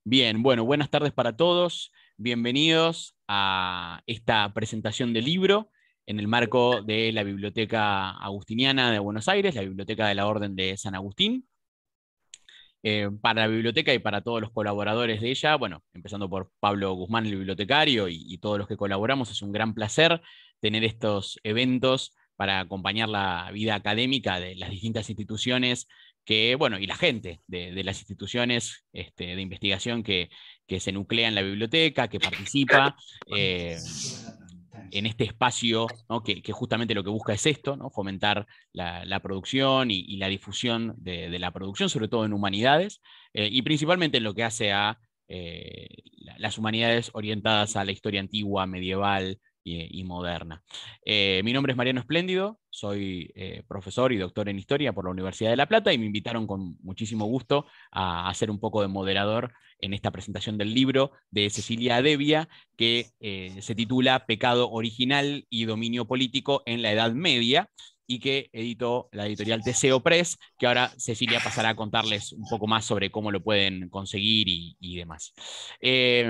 Bien, bueno, buenas tardes para todos. Bienvenidos a esta presentación del libro en el marco de la Biblioteca Agustiniana de Buenos Aires, la Biblioteca de la Orden de San Agustín. Para la biblioteca y para todos los colaboradores de ella, bueno, empezando por Pablo Guzmán, el bibliotecario, y todos los que colaboramos, es un gran placer tener estos eventos para acompañar la vida académica de las distintas instituciones que, bueno, y la gente de las instituciones de investigación que se nuclea en la biblioteca, que participa. En este espacio, ¿no? que justamente lo que busca es esto, ¿no? Fomentar la producción y la difusión de la producción, sobre todo en humanidades, y principalmente en lo que hace a las humanidades orientadas a la historia antigua, medieval y moderna. Mi nombre es Mariano Espléndido, soy profesor y doctor en historia por la Universidad de La Plata y me invitaron con muchísimo gusto a hacer un poco de moderador en esta presentación del libro de Cecilia Devia, que se titula Pecado original y dominio político en la Edad Media, y que editó la editorial Teseo Press, que ahora Cecilia pasará a contarles un poco más sobre cómo lo pueden conseguir y demás.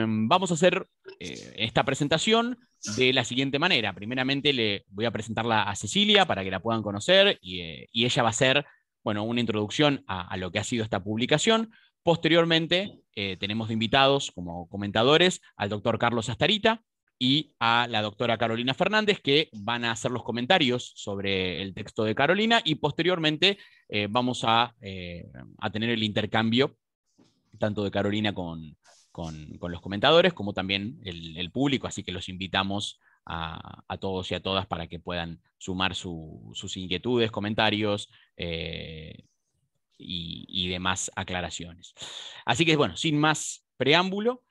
Vamos a hacer esta presentación de la siguiente manera. Primeramente le voy a presentarla a Cecilia para que la puedan conocer y ella va a hacer, bueno, una introducción a lo que ha sido esta publicación. Posteriormente, tenemos de invitados como comentadores al doctor Carlos Astarita y a la doctora Carolina Fernández, que van a hacer los comentarios sobre el texto de Carolina, y posteriormente vamos a tener el intercambio tanto de Carolina con los comentadores como también el público, así que los invitamos a todos y a todas para que puedan sumar sus inquietudes, comentarios, y demás aclaraciones. Así que, bueno, sin más preámbulo,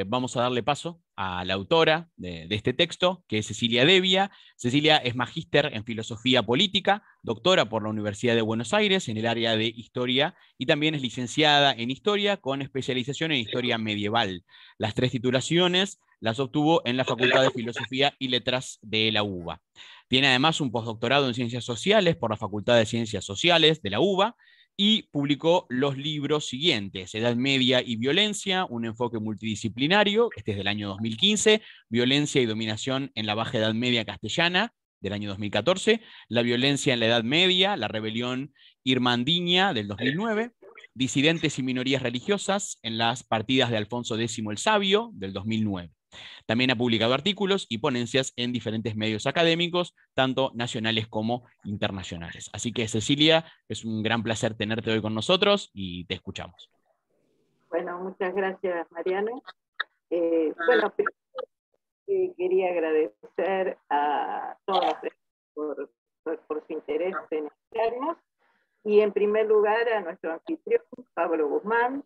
vamos a darle paso a la autora de este texto, que es Cecilia Devia. Cecilia es magíster en filosofía política, doctora por la Universidad de Buenos Aires en el área de historia y también es licenciada en historia con especialización en historia medieval. Las tres titulaciones las obtuvo en la Facultad de Filosofía y Letras de la UBA. Tiene además un postdoctorado en Ciencias Sociales por la Facultad de Ciencias Sociales de la UBA y publicó los libros siguientes: Edad Media y Violencia, un enfoque multidisciplinario, este es del año 2015, Violencia y Dominación en la Baja Edad Media Castellana, del año 2014, La Violencia en la Edad Media, la Rebelión Irmandiña, del 2009, Disidentes y Minorías Religiosas en las partidas de Alfonso X el Sabio, del 2009. También ha publicado artículos y ponencias en diferentes medios académicos, tanto nacionales como internacionales. Así que, Cecilia, es un gran placer tenerte hoy con nosotros y te escuchamos. Bueno, muchas gracias, Mariano. Bueno, quería agradecer a todos por su interés en escucharnos, y en primer lugar a nuestro anfitrión, Pablo Guzmán,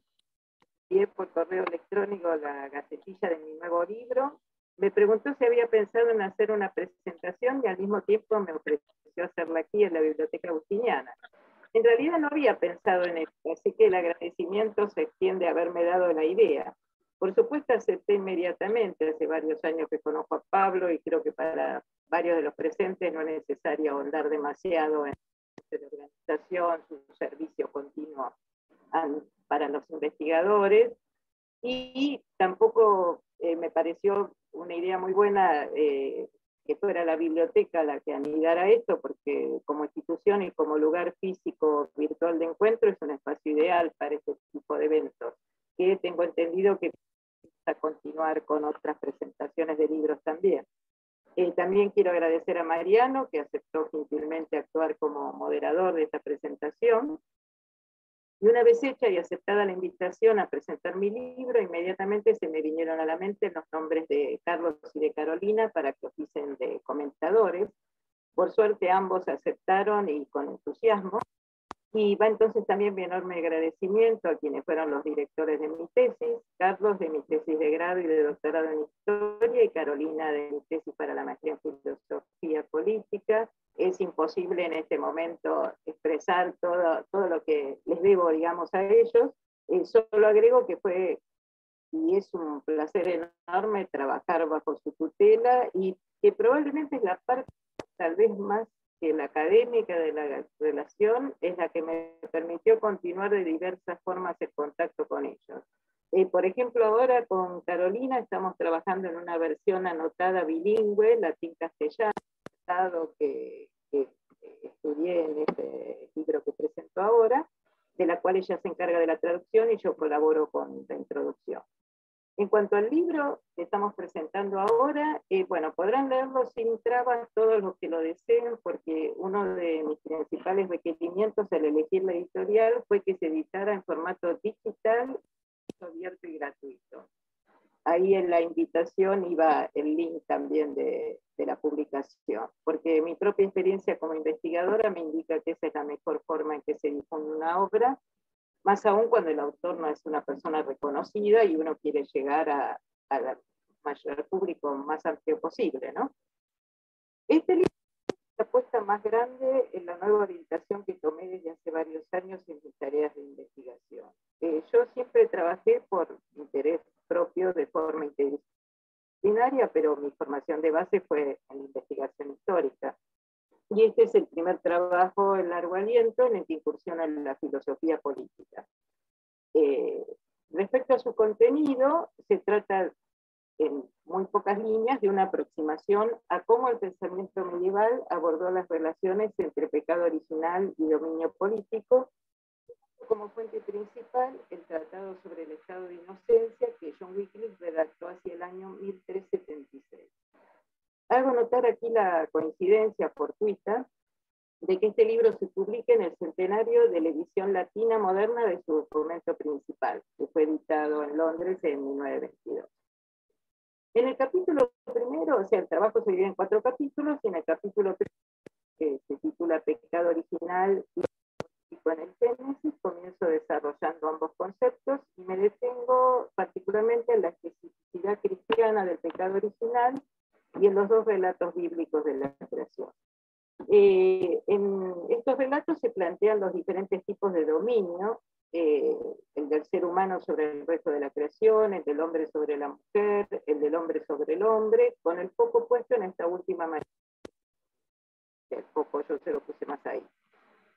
y por correo electrónico la gacetilla de mi nuevo libro. Me preguntó si había pensado en hacer una presentación y al mismo tiempo me ofreció hacerla aquí en la Biblioteca Agustiniana. En realidad no había pensado en esto, así que el agradecimiento se extiende a haberme dado la idea. Por supuesto acepté inmediatamente, hace varios años que conozco a Pablo y creo que para varios de los presentes no es necesario ahondar demasiado en la organización, su servicio continuo para los investigadores, y tampoco me pareció una idea muy buena que fuera la biblioteca la que anidara esto, porque como institución y como lugar físico virtual de encuentro es un espacio ideal para este tipo de eventos, que tengo entendido que va a continuar con otras presentaciones de libros también. También quiero agradecer a Mariano, que aceptó gentilmente actuar como moderador de esta presentación. Y una vez hecha y aceptada la invitación a presentar mi libro, inmediatamente se me vinieron a la mente los nombres de Carlos y de Carolina para que oficien de comentadores. Por suerte ambos aceptaron y con entusiasmo. Y va entonces también mi enorme agradecimiento a quienes fueron los directores de mi tesis: Carlos de mi tesis de grado y de doctorado en historia, y Carolina de mi tesis para la maestría en filosofía política. Es imposible en este momento expresar todo lo que les debo, digamos, a ellos. Solo agrego que fue y es un placer enorme trabajar bajo su tutela, y que probablemente es la parte tal vez más que la académica de la relación, es la que me permitió continuar de diversas formas el contacto con ellos. Por ejemplo, ahora con Carolina estamos trabajando en una versión anotada bilingüe, latín-castellano, dado que estudié en este libro que presento ahora, de la cual ella se encarga de la traducción y yo colaboro con la introducción. En cuanto al libro que estamos presentando ahora, bueno, podrán leerlo sin trabas todos los que lo deseen, porque uno de mis principales requerimientos al elegir la editorial fue que se editara en formato digital, abierto y gratuito. Ahí en la invitación iba el link también de la publicación, porque mi propia experiencia como investigadora me indica que esa es la mejor forma en que se difunde una obra, más aún cuando el autor no es una persona reconocida y uno quiere llegar al mayor público más amplio posible, ¿no? Este libro es la apuesta más grande en la nueva orientación que tomé desde hace varios años en mis tareas de investigación. Yo siempre trabajé por interés propio de forma interdisciplinaria, pero mi formación de base fue en investigación histórica. Y este es el primer trabajo en largo aliento en el que incursiona en la filosofía política. Respecto a su contenido, se trata en muy pocas líneas de una aproximación a cómo el pensamiento medieval abordó las relaciones entre pecado original y dominio político, como fuente principal el Tratado sobre el Estado de Inocencia que John Wycliffe redactó hacia el año 1376. Hago notar aquí la coincidencia fortuita de que este libro se publique en el centenario de la edición latina moderna de su documento principal, que fue editado en Londres en 1922. En el capítulo primero, o sea, el trabajo se divide en 4 capítulos, y en el capítulo primero, que se titula Pecado original y con el Génesis, comienzo desarrollando ambos conceptos y me detengo particularmente en la especificidad cristiana del pecado original y en los 2 relatos bíblicos de la creación. En estos relatos se plantean los diferentes tipos de dominio, el del ser humano sobre el resto de la creación, el del hombre sobre la mujer, el del hombre sobre el hombre, con el foco puesto en esta última manera. El foco yo se lo puse más ahí.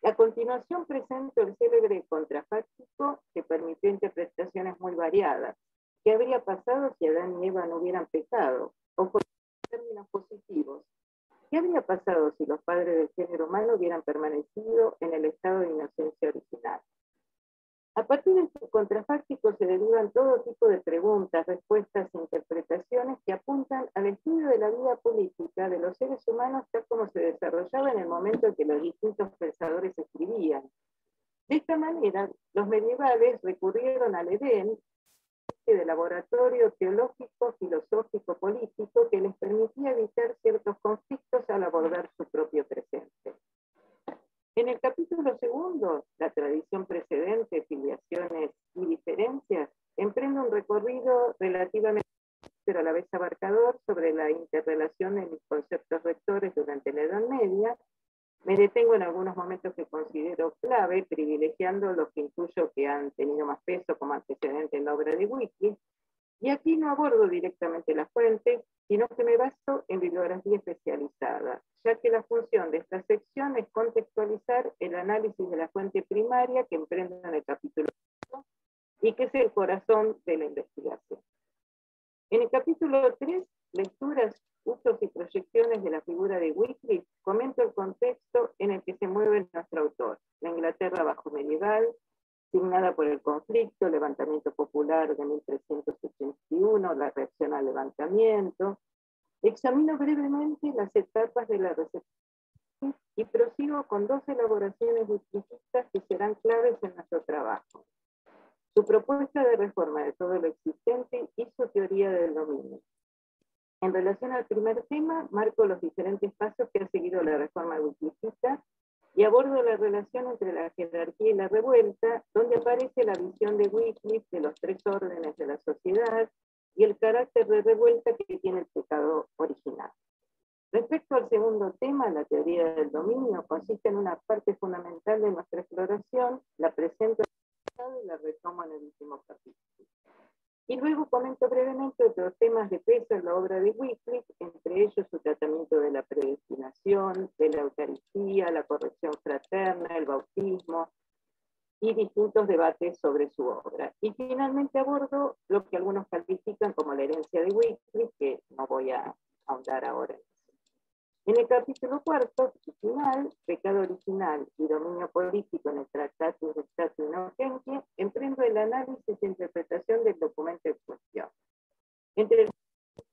A continuación presento el célebre contrafáctico que permitió interpretaciones muy variadas. ¿Qué habría pasado si Adán y Eva no hubieran pecado? O por términos positivos, ¿qué habría pasado si los padres del género humano hubieran permanecido en el estado de inocencia original? A partir de este contrafáctico se derivan todo tipo de preguntas, respuestas e interpretaciones que apuntan al estudio de la vida política de los seres humanos tal como se desarrollaba en el momento en que los distintos pensadores escribían. De esta manera, los medievales recurrieron al Edén, de laboratorio teológico, filosófico, político, que les permitía evitar ciertos conflictos al abordar su propio presente. En el capítulo segundo, la tradición precedente, filiaciones y diferencias, emprende un recorrido relativamente, pero a la vez abarcador, sobre la interrelación de mis conceptos rectores durante la Edad Media. Me detengo en algunos momentos que considero clave, privilegiando los que intuyo que han tenido más peso como antecedente en la obra de Wycliffe, y aquí no abordo directamente la fuente, sino que me baso en bibliografía especializada, ya que la función de esta sección es contextualizar el análisis de la fuente primaria que emprendo en el capítulo 1 y que es el corazón de la investigación. En el capítulo 3, lecturas, usos y proyecciones de la figura de Wycliffe, comento el contexto en el que se mueve nuestro autor, la Inglaterra bajo medieval, signada por el conflicto, levantamiento popular de 1381, la reacción al levantamiento. Examino brevemente las etapas de la recepción y prosigo con 2 elaboraciones wyclifistas que serán claves en nuestro trabajo: su propuesta de reforma de todo lo existente y su teoría del dominio. En relación al primer tema, marco los diferentes pasos que ha seguido la reforma wyclifista y abordo la relación entre la jerarquía y la revuelta, donde aparece la visión de Wycliffe de los 3 órdenes de la sociedad y el carácter de revuelta que tiene el pecado original. Respecto al segundo tema, la teoría del dominio consiste en una parte fundamental de nuestra exploración, la presento y la retomo en el último capítulo. Y luego comento brevemente otros temas de peso en la obra de Wycliffe, entre ellos su tratamiento de la predestinación, de la Eucaristía, la corrección fraterna, el bautismo, y distintos debates sobre su obra. Y finalmente abordo lo que algunos califican como la herencia de Wycliffe, que no voy a ahondar ahora. En el capítulo cuarto y final, pecado original y dominio político en el Tractatus de Statu Inocentia, emprendo el análisis e interpretación del documento en cuestión. Entre los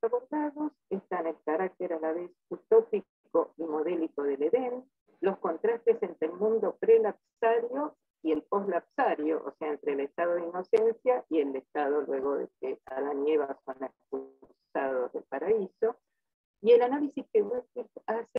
abordados están el carácter a la vez utópico y modélico del Edén, los contrastes entre el mundo prelapsario y el poslapsario, o sea, entre el estado de inocencia y el estado luego de que Adán y Eva son expulsados del paraíso, y el análisis que Wycliffe hace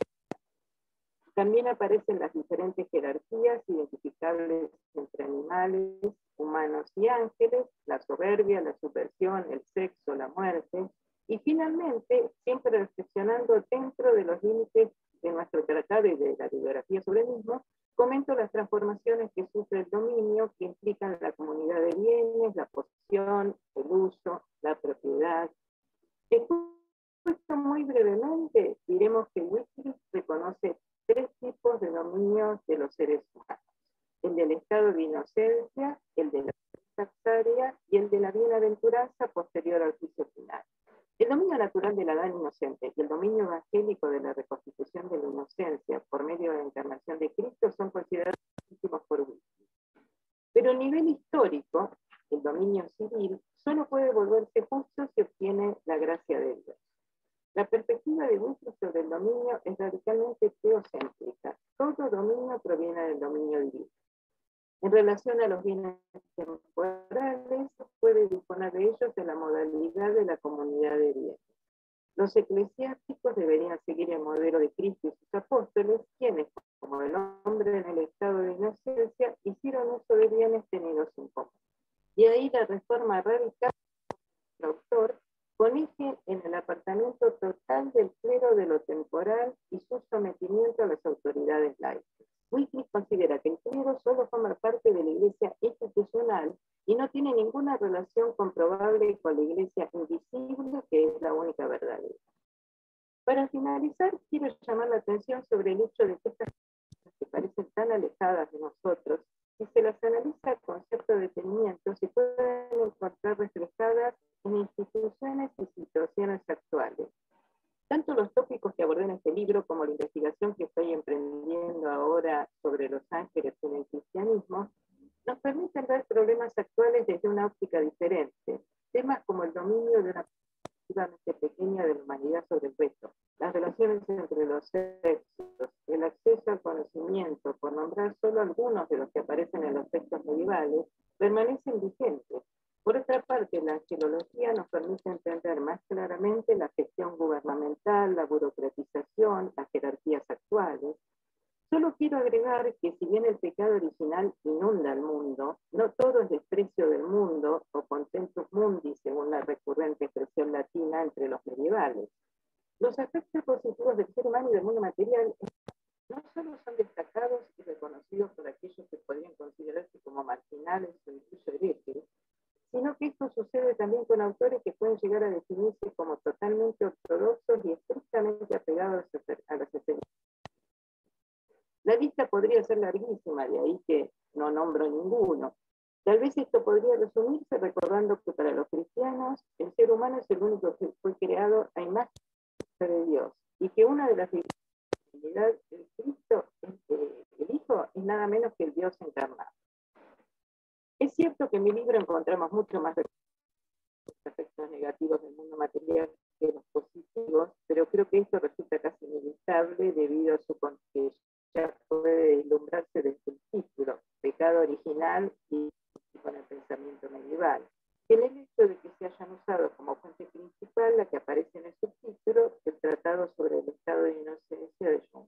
también aparecen las diferentes jerarquías identificables entre animales, humanos y ángeles, la soberbia, la subversión, el sexo, la muerte, y finalmente, siempre reflexionando dentro de los límites de nuestro tratado y de la bibliografía sobre el mismo, comento las transformaciones que sufre el dominio, que implican la comunidad de bienes, la posesión, el uso, la propiedad. Expuesto muy brevemente, diremos que Wycliffe reconoce tres tipos de dominios de los seres humanos: el del estado de inocencia, el de la lapsaria y el de la bienaventuranza posterior al juicio final. El dominio natural del Adán inocente y el dominio evangélico de la reconstitución de la inocencia por medio de la encarnación de Cristo son considerados legítimos por Wycliffe. Pero a nivel histórico, el dominio civil solo puede volverse justo si obtiene la gracia de Dios. La perspectiva de Wycliffe sobre el dominio es radicalmente teocéntrica. Todo dominio proviene del dominio divino. En relación a los bienes temporales, puede disponer de ellos en la modalidad de la comunidad de bienes. Los eclesiásticos deberían seguir el modelo de Cristo y sus apóstoles, quienes, como el hombre en el estado de inocencia, hicieron uso de bienes tenidos en común. Y ahí la reforma radical del autor con eje en el apartamiento total del clero de lo temporal y su sometimiento a las autoridades laicas. Wycliffe considera que el clero solo forma parte de la iglesia institucional y no tiene ninguna relación comprobable con la iglesia invisible, que es la única verdadera. Para finalizar, quiero llamar la atención sobre el hecho de que estas cosas que parecen tan alejadas de nosotros, si se las analiza con cierto detenimiento, se pueden encontrar reflejadas en instituciones y situaciones actuales. Tanto los tópicos que abordé en este libro como la investigación que estoy emprendiendo ahora sobre los ángeles en el cristianismo nos permiten ver problemas actuales desde una óptica diferente. Temas como el dominio de una relativamente pequeña de la humanidad sobre el resto, las relaciones entre los sexos, el acceso al conocimiento, por nombrar solo algunos de los que aparecen en los textos medievales, permanecen vigentes. Por otra parte, la angelología nos permite entender más claramente la gestión gubernamental, la burocratización, las jerarquías actuales. Solo quiero agregar que si bien el pecado original inunda el mundo, no todo es desprecio del mundo o contentus mundi, según la recurrente expresión latina entre los medievales. Los aspectos positivos del ser humano y del mundo material no solo son destacados y reconocidos por aquellos que podrían considerarse como marginales o incluso herejes, sino que esto sucede también con autores que pueden llegar a definirse como totalmente ortodoxos y estrictamente apegados a las experiencias. La lista podría ser larguísima, de ahí que no nombro ninguno. Tal vez esto podría resumirse recordando que para los cristianos el ser humano es el único que fue creado a imagen de Dios y que una de las divinidades de Cristo, el Hijo, es nada menos que el Dios encarnado. Es cierto que en mi libro encontramos mucho más aspectos negativos del mundo material que los positivos, pero creo que esto resulta casi inevitable debido a su que ya puede ilustrarse desde el título, pecado original y con el pensamiento medieval. En el hecho de que se hayan usado como fuente principal la que aparece en el subtítulo, el tratado sobre el estado de inocencia de Jung.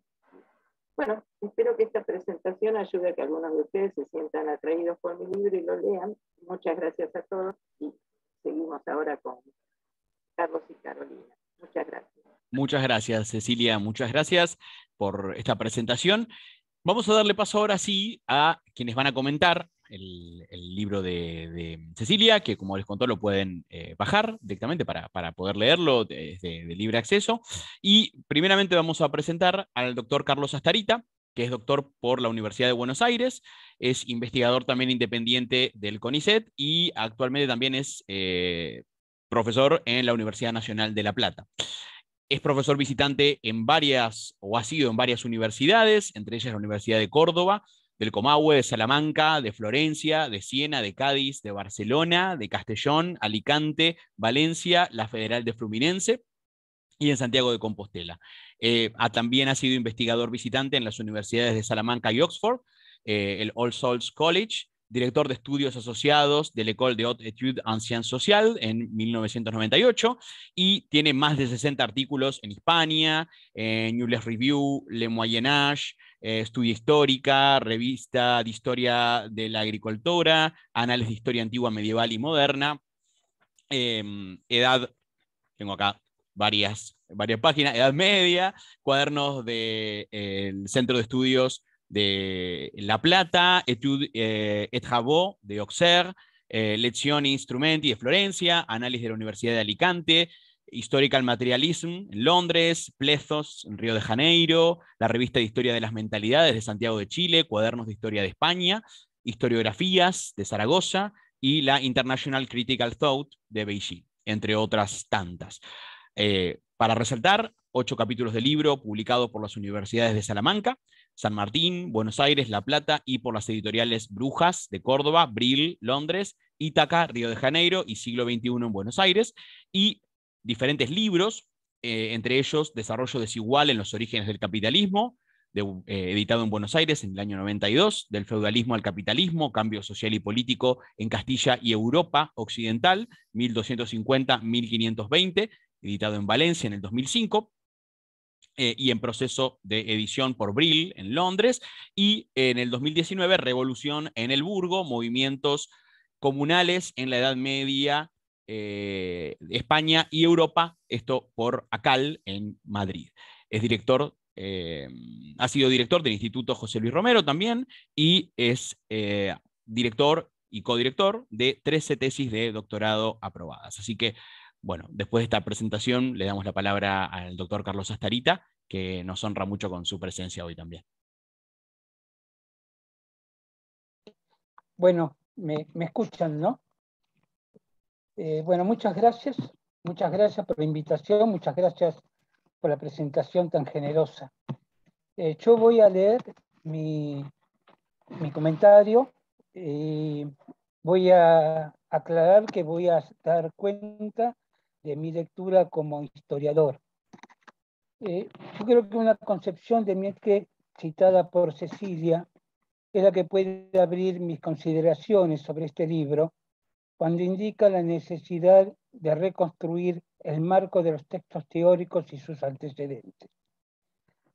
Bueno, espero que esta presentación ayude a que algunos de ustedes se sientan atraídos por mi libro y lo lean. Muchas gracias a todos y seguimos ahora con Carlos y Carolina. Muchas gracias. Muchas gracias, Cecilia. Muchas gracias por esta presentación. Vamos a darle paso ahora sí a quienes van a comentar el libro de Cecilia, que como les contó lo pueden bajar directamente para poder leerlo de libre acceso. Y primeramente vamos a presentar al doctor Carlos Astarita, que es doctor por la Universidad de Buenos Aires es investigador también independiente del CONICET y actualmente también es profesor en la Universidad Nacional de La Plata. Es profesor visitante en varias, o ha sido en varias universidades, entre ellas la Universidad de Córdoba, del Comahue, de Salamanca, de Florencia, de Siena, de Cádiz, de Barcelona, de Castellón, Alicante, Valencia, la Federal de Fluminense y en Santiago de Compostela. También ha sido investigador visitante en las universidades de Salamanca y Oxford, el All Souls College, director de estudios asociados de l'École de Hautes Études en Sciences Sociales en 1998, y tiene más de 60 artículos en Hispania, Newles Review, Le Moyen Âge, Estudia Histórica, Revista de Historia de la Agricultura, Análisis de Historia Antigua, Medieval y Moderna, Edad, tengo acá varias páginas, Edad Media, cuadernos del Centro de Estudios de La Plata, Etudes et Travaux de Auxerre, Lezioni Strumenti de Florencia, Análisis de la Universidad de Alicante, Historical Materialism en Londres, Plethos en Río de Janeiro, la Revista de Historia de las Mentalidades de Santiago de Chile, Cuadernos de Historia de España, Historiografías de Zaragoza y la International Critical Thought de Beijing, entre otras tantas. Para resaltar, 8 capítulos de libro publicados por las universidades de Salamanca, San Martín, Buenos Aires, La Plata y por las editoriales Brujas de Córdoba, Brill, Londres, Ítaca, Río de Janeiro y Siglo XXI en Buenos Aires, y diferentes libros, entre ellos Desarrollo Desigual en los Orígenes del Capitalismo, editado en Buenos Aires en el año 92, Del Feudalismo al Capitalismo, Cambio Social y Político en Castilla y Europa Occidental, 1250-1520, editado en Valencia en el 2005, y en proceso de edición por Brill en Londres, y en el 2019 Revolución en el Burgo, movimientos comunales en la Edad Media, España y Europa, esto por ACAL en Madrid. Es director, ha sido director del Instituto José Luis Romero también, y es director y codirector de 13 tesis de doctorado aprobadas. Así que, bueno, después de esta presentación le damos la palabra al doctor Carlos Astarita, que nos honra mucho con su presencia hoy también. Bueno, me escuchan, ¿no? Bueno, muchas gracias por la invitación, muchas gracias por la presentación tan generosa. Yo voy a leer mi comentario y voy a aclarar que voy a dar cuenta de mi lectura como historiador. Yo creo que una concepción de Mietke citada por Cecilia es la que puede abrir mis consideraciones sobre este libro cuando indica la necesidad de reconstruir el marco de los textos teóricos y sus antecedentes.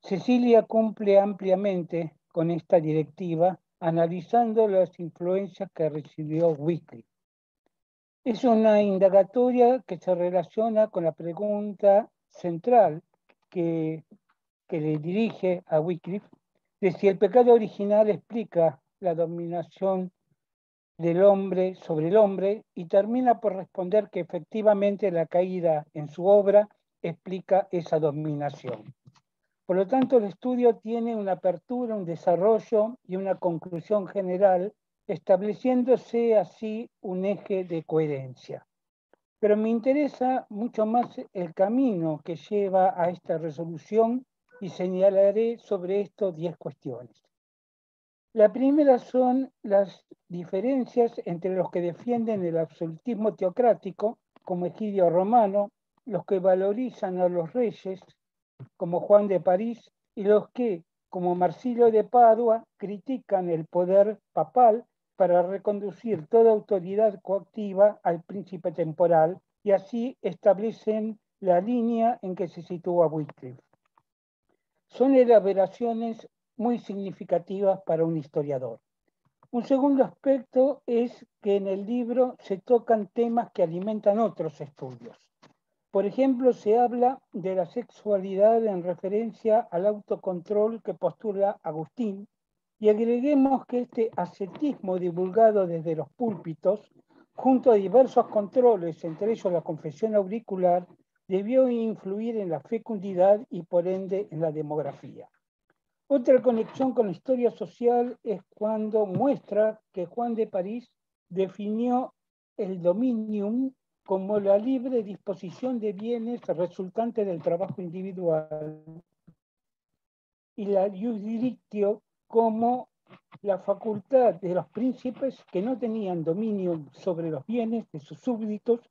Cecilia cumple ampliamente con esta directiva analizando las influencias que recibió Wycliffe. Es una indagatoria que se relaciona con la pregunta central que le dirige a Wycliffe de si el pecado original explica la dominación del hombre sobre el hombre, y termina por responder que efectivamente la caída en su obra explica esa dominación. Por lo tanto, el estudio tiene una apertura, un desarrollo y una conclusión general, estableciéndose así un eje de coherencia. Pero me interesa mucho más el camino que lleva a esta resolución y señalaré sobre esto 10 cuestiones. La primera son las diferencias entre los que defienden el absolutismo teocrático, como Egidio Romano, los que valorizan a los reyes, como Juan de París, y los que, como Marsilio de Padua, critican el poder papal para reconducir toda autoridad coactiva al príncipe temporal, y así establecen la línea en que se sitúa Wycliffe. Son elaboraciones muy significativas para un historiador. Un segundo aspecto es que en el libro se tocan temas que alimentan otros estudios. Por ejemplo, se habla de la sexualidad en referencia al autocontrol que postula Agustín, y agreguemos que este ascetismo divulgado desde los púlpitos, junto a diversos controles, entre ellos la confesión auricular, debió influir en la fecundidad y por ende en la demografía. Otra conexión con la historia social es cuando muestra que Juan de París definió el dominium como la libre disposición de bienes resultante del trabajo individual y la iudilictio como la facultad de los príncipes que no tenían dominio sobre los bienes de sus súbditos,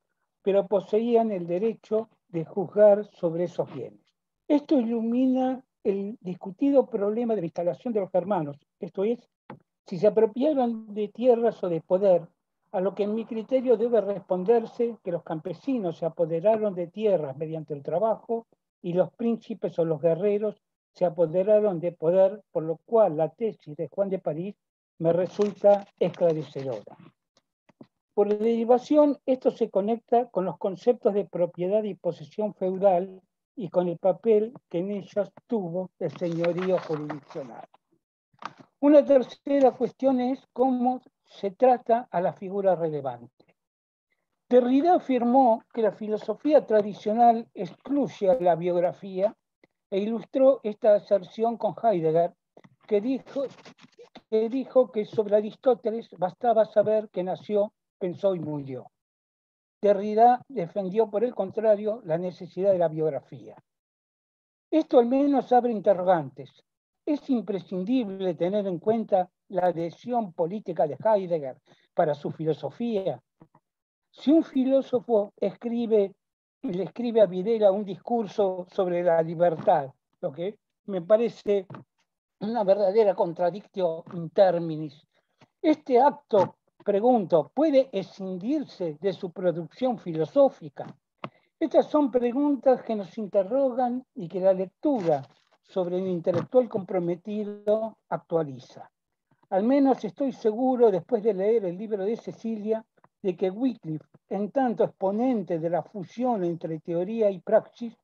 pero poseían el derecho de juzgar sobre esos bienes. Esto ilumina el discutido problema de la instalación de los germanos, esto es, si se apropiaron de tierras o de poder, a lo que en mi criterio debe responderse que los campesinos se apoderaron de tierras mediante el trabajo y los príncipes o los guerreros se apoderaron de poder, por lo cual la tesis de Juan de París me resulta esclarecedora. Por derivación, esto se conecta con los conceptos de propiedad y posesión feudal y con el papel que en ellas tuvo el señorío jurisdiccional. Una tercera cuestión es cómo se trata a la figura relevante. Derrida afirmó que la filosofía tradicional excluye a la biografía e ilustró esta aserción con Heidegger, que dijo que sobre Aristóteles bastaba saber que nació, pensó y murió. Derrida defendió, por el contrario, la necesidad de la biografía. Esto al menos abre interrogantes. ¿Es imprescindible tener en cuenta la adhesión política de Heidegger para su filosofía? Si un filósofo le escribe a Videla un discurso sobre la libertad, lo que me parece una verdadera contradictio in terminis, este acto, pregunto, ¿puede escindirse de su producción filosófica? Estas son preguntas que nos interrogan y que la lectura sobre el intelectual comprometido actualiza. Al menos estoy seguro, después de leer el libro de Cecilia, de que Wycliffe, en tanto exponente de la fusión entre teoría y praxis,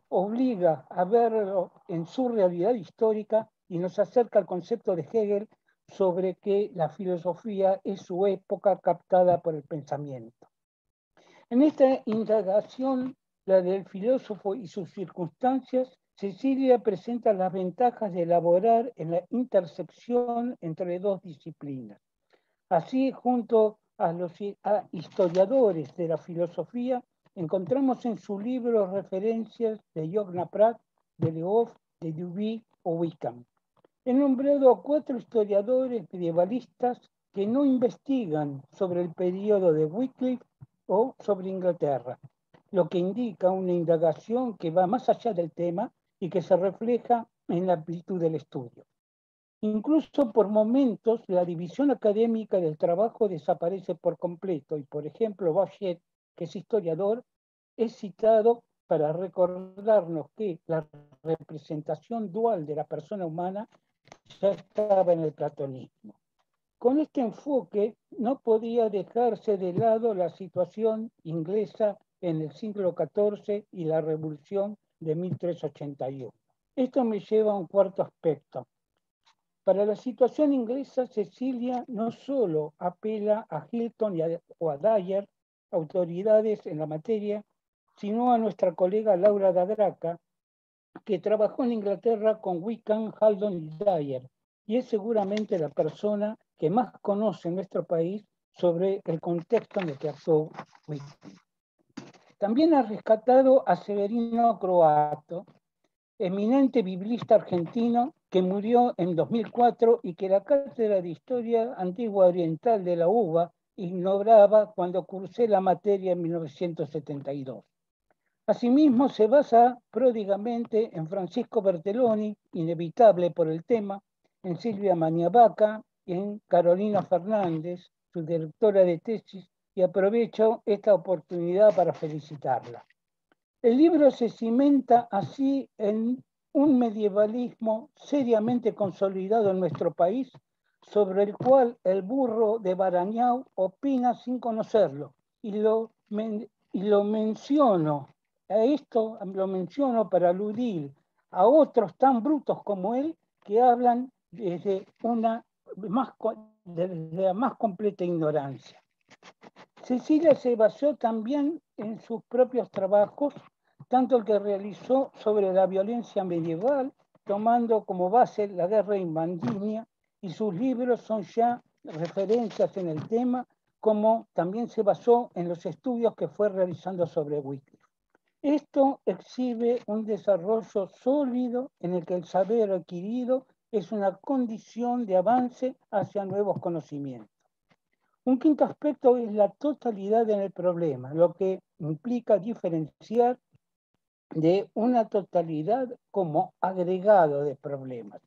obliga a verlo en su realidad histórica y nos acerca al concepto de Hegel sobre que la filosofía es su época captada por el pensamiento. En esta indagación, la del filósofo y sus circunstancias, Cecilia presenta las ventajas de elaborar en la intersección entre dos disciplinas. Así, junto a los historiadores de la filosofía, encontramos en su libro referencias de Jörg Pratt, de Leof, de Duby o Wickham. He nombrado a 4 historiadores medievalistas que no investigan sobre el periodo de Wycliffe o sobre Inglaterra, lo que indica una indagación que va más allá del tema y que se refleja en la amplitud del estudio. Incluso por momentos la división académica del trabajo desaparece por completo y, por ejemplo, Bochet, que es historiador, es citado para recordarnos que la representación dual de la persona humana ya estaba en el platonismo. Con este enfoque no podía dejarse de lado la situación inglesa en el siglo XIV y la Revolución de 1381. Esto me lleva a un cuarto aspecto. Para la situación inglesa, Cecilia no solo apela a Hilton o a Dyer, autoridades en la materia, sino a nuestra colega Laura da Graca, que trabajó en Inglaterra con Wickham, Haldon y Dyer, y es seguramente la persona que más conoce en nuestro país sobre el contexto en el que actuó Wickham. También ha rescatado a Severino Croatto, eminente biblista argentino que murió en 2004 y que la Cátedra de Historia Antigua Oriental de la UBA ignoraba cuando cursé la materia en 1972. Asimismo, se basa pródigamente en Francisco Bertelloni, inevitable por el tema, en Silvia Maniabaca y en Carolina Fernández, su directora de tesis, y aprovecho esta oportunidad para felicitarla. El libro se cimenta así en un medievalismo seriamente consolidado en nuestro país, sobre el cual el burro de Barañao opina sin conocerlo, y lo menciono. A esto lo menciono para aludir a otros tan brutos como él que hablan desde la más completa ignorancia. Cecilia se basó también en sus propios trabajos, tanto el que realizó sobre la violencia medieval, tomando como base la guerra en Vandinia, y sus libros son ya referencias en el tema, como también se basó en los estudios que fue realizando sobre Wycliffe. Esto exhibe un desarrollo sólido en el que el saber adquirido es una condición de avance hacia nuevos conocimientos. Un quinto aspecto es la totalidad en el problema, lo que implica diferenciar de una totalidad como agregado de problemas.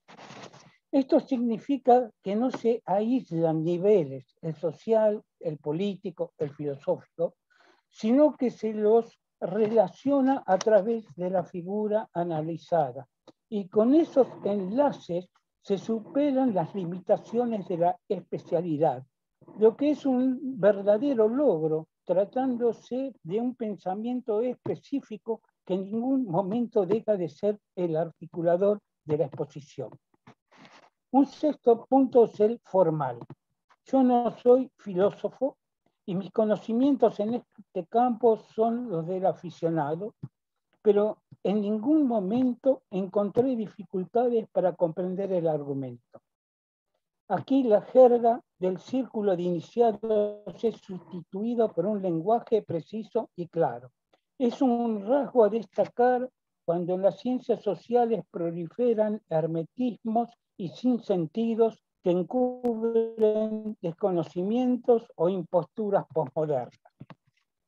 Esto significa que no se aíslan niveles, el social, el político, el filosófico, sino que se los relaciona a través de la figura analizada. Y con esos enlaces se superan las limitaciones de la especialidad, lo que es un verdadero logro, tratándose de un pensamiento específico que en ningún momento deja de ser el articulador de la exposición. Un sexto punto es el formal. Yo no soy filósofo y mis conocimientos en este campo son los del aficionado, pero en ningún momento encontré dificultades para comprender el argumento. Aquí la jerga del círculo de iniciados es sustituido por un lenguaje preciso y claro. Es un rasgo a destacar cuando en las ciencias sociales proliferan hermetismos y sinsentidos que encubren desconocimientos o imposturas posmodernas.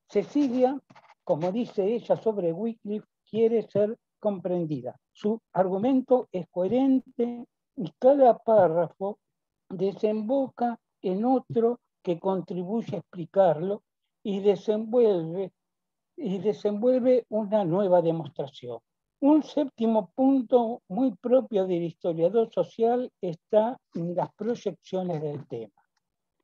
Cecilia, como dice ella sobre Wycliffe, quiere ser comprendida. Su argumento es coherente y cada párrafo desemboca en otro que contribuye a explicarlo y desenvuelve una nueva demostración. Un séptimo punto muy propio del historiador social está en las proyecciones del tema.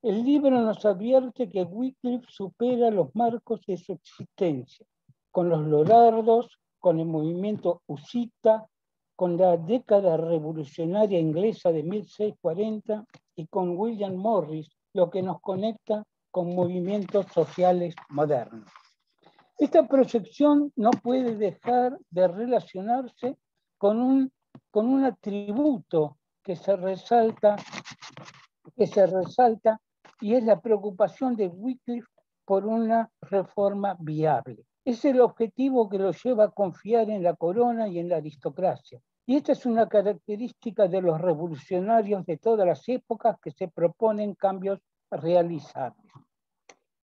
El libro nos advierte que Wycliffe supera los marcos de su existencia, con los lorardos, con el movimiento husita, con la década revolucionaria inglesa de 1640 y con William Morris, lo que nos conecta con movimientos sociales modernos. Esta proyección no puede dejar de relacionarse con un atributo que se resalta y es la preocupación de Wycliffe por una reforma viable. Es el objetivo que lo lleva a confiar en la corona y en la aristocracia. Y esta es una característica de los revolucionarios de todas las épocas que se proponen cambios realizables.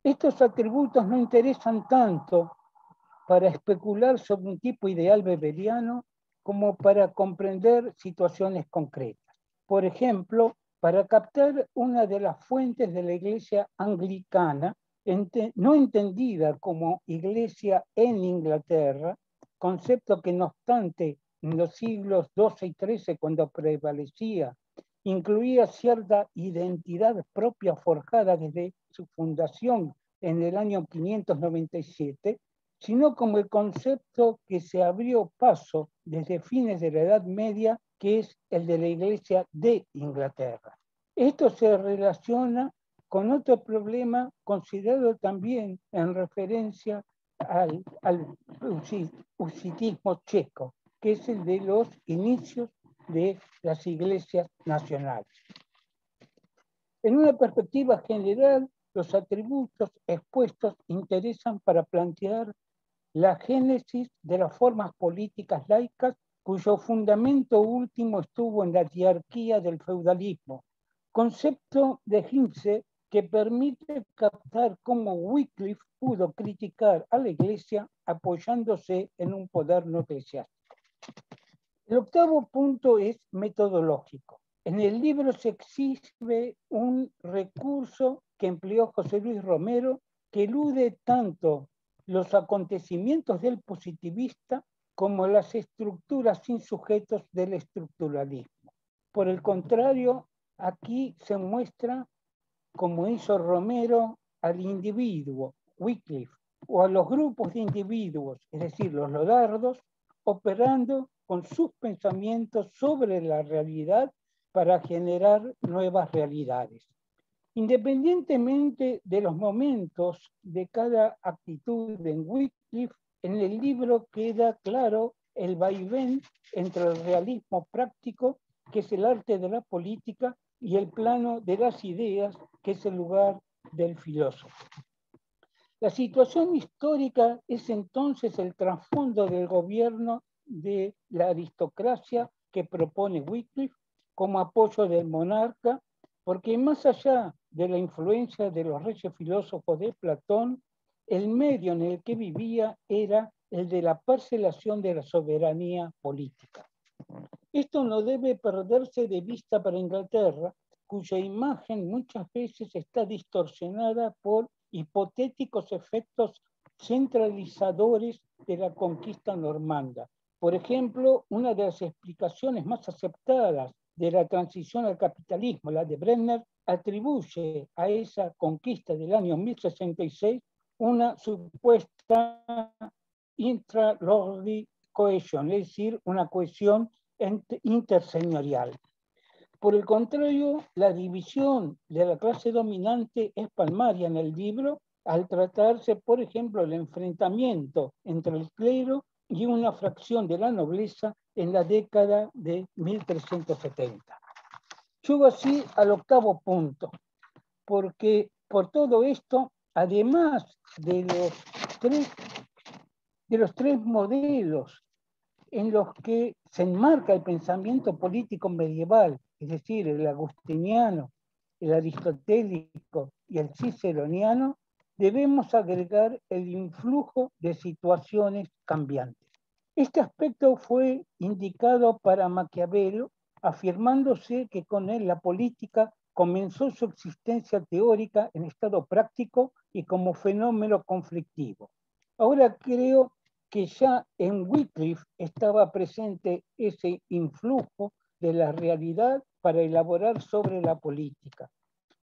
Estos atributos no interesan tanto para especular sobre un tipo ideal weberiano como para comprender situaciones concretas. Por ejemplo, para captar una de las fuentes de la iglesia anglicana, no entendida como iglesia en Inglaterra, concepto que no obstante en los siglos XII y XIII, cuando prevalecía, incluía cierta identidad propia forjada desde su fundación en el año 597, sino como el concepto que se abrió paso desde fines de la Edad Media, que es el de la Iglesia de Inglaterra. Esto se relaciona con otro problema considerado también en referencia al husitismo checo, que es el de los inicios de las iglesias nacionales. En una perspectiva general, los atributos expuestos interesan para plantear la génesis de las formas políticas laicas cuyo fundamento último estuvo en la diarquía del feudalismo, concepto de Hinze que permite captar cómo Wycliffe pudo criticar a la Iglesia apoyándose en un poder no eclesiástico. El octavo punto es metodológico. En el libro se exhibe un recurso que empleó José Luis Romero que elude tanto los acontecimientos del positivista como las estructuras sin sujetos del estructuralismo. Por el contrario, aquí se muestra, como hizo Romero, al individuo, Wycliffe, o a los grupos de individuos, es decir, los lorardos, operando con sus pensamientos sobre la realidad para generar nuevas realidades. Independientemente de los momentos de cada actitud en Wycliffe, en el libro queda claro el vaivén entre el realismo práctico, que es el arte de la política, y el plano de las ideas, que es el lugar del filósofo. La situación histórica es entonces el trasfondo del gobierno de la aristocracia que propone Wycliffe como apoyo del monarca, porque más allá de la influencia de los reyes filósofos de Platón, el medio en el que vivía era el de la parcelación de la soberanía política. Esto no debe perderse de vista para Inglaterra, cuya imagen muchas veces está distorsionada por hipotéticos efectos centralizadores de la conquista normanda. Por ejemplo, una de las explicaciones más aceptadas de la transición al capitalismo, la de Brenner, atribuye a esa conquista del año 1066 una supuesta intra-lordly cohesion, es decir, una cohesión interseñorial. Por el contrario, la división de la clase dominante es palmaria en el libro al tratarse, por ejemplo, el enfrentamiento entre el clero y una fracción de la nobleza en la década de 1370. Llego así al octavo punto, porque por todo esto, además de los tres modelos en los que se enmarca el pensamiento político medieval, es decir, el agustiniano, el aristotélico y el ciceroniano, debemos agregar el influjo de situaciones cambiantes. Este aspecto fue indicado para Maquiavelo, afirmándose que con él la política comenzó su existencia teórica en estado práctico y como fenómeno conflictivo. Ahora creo que ya en Wycliffe estaba presente ese influjo de la realidad para elaborar sobre la política.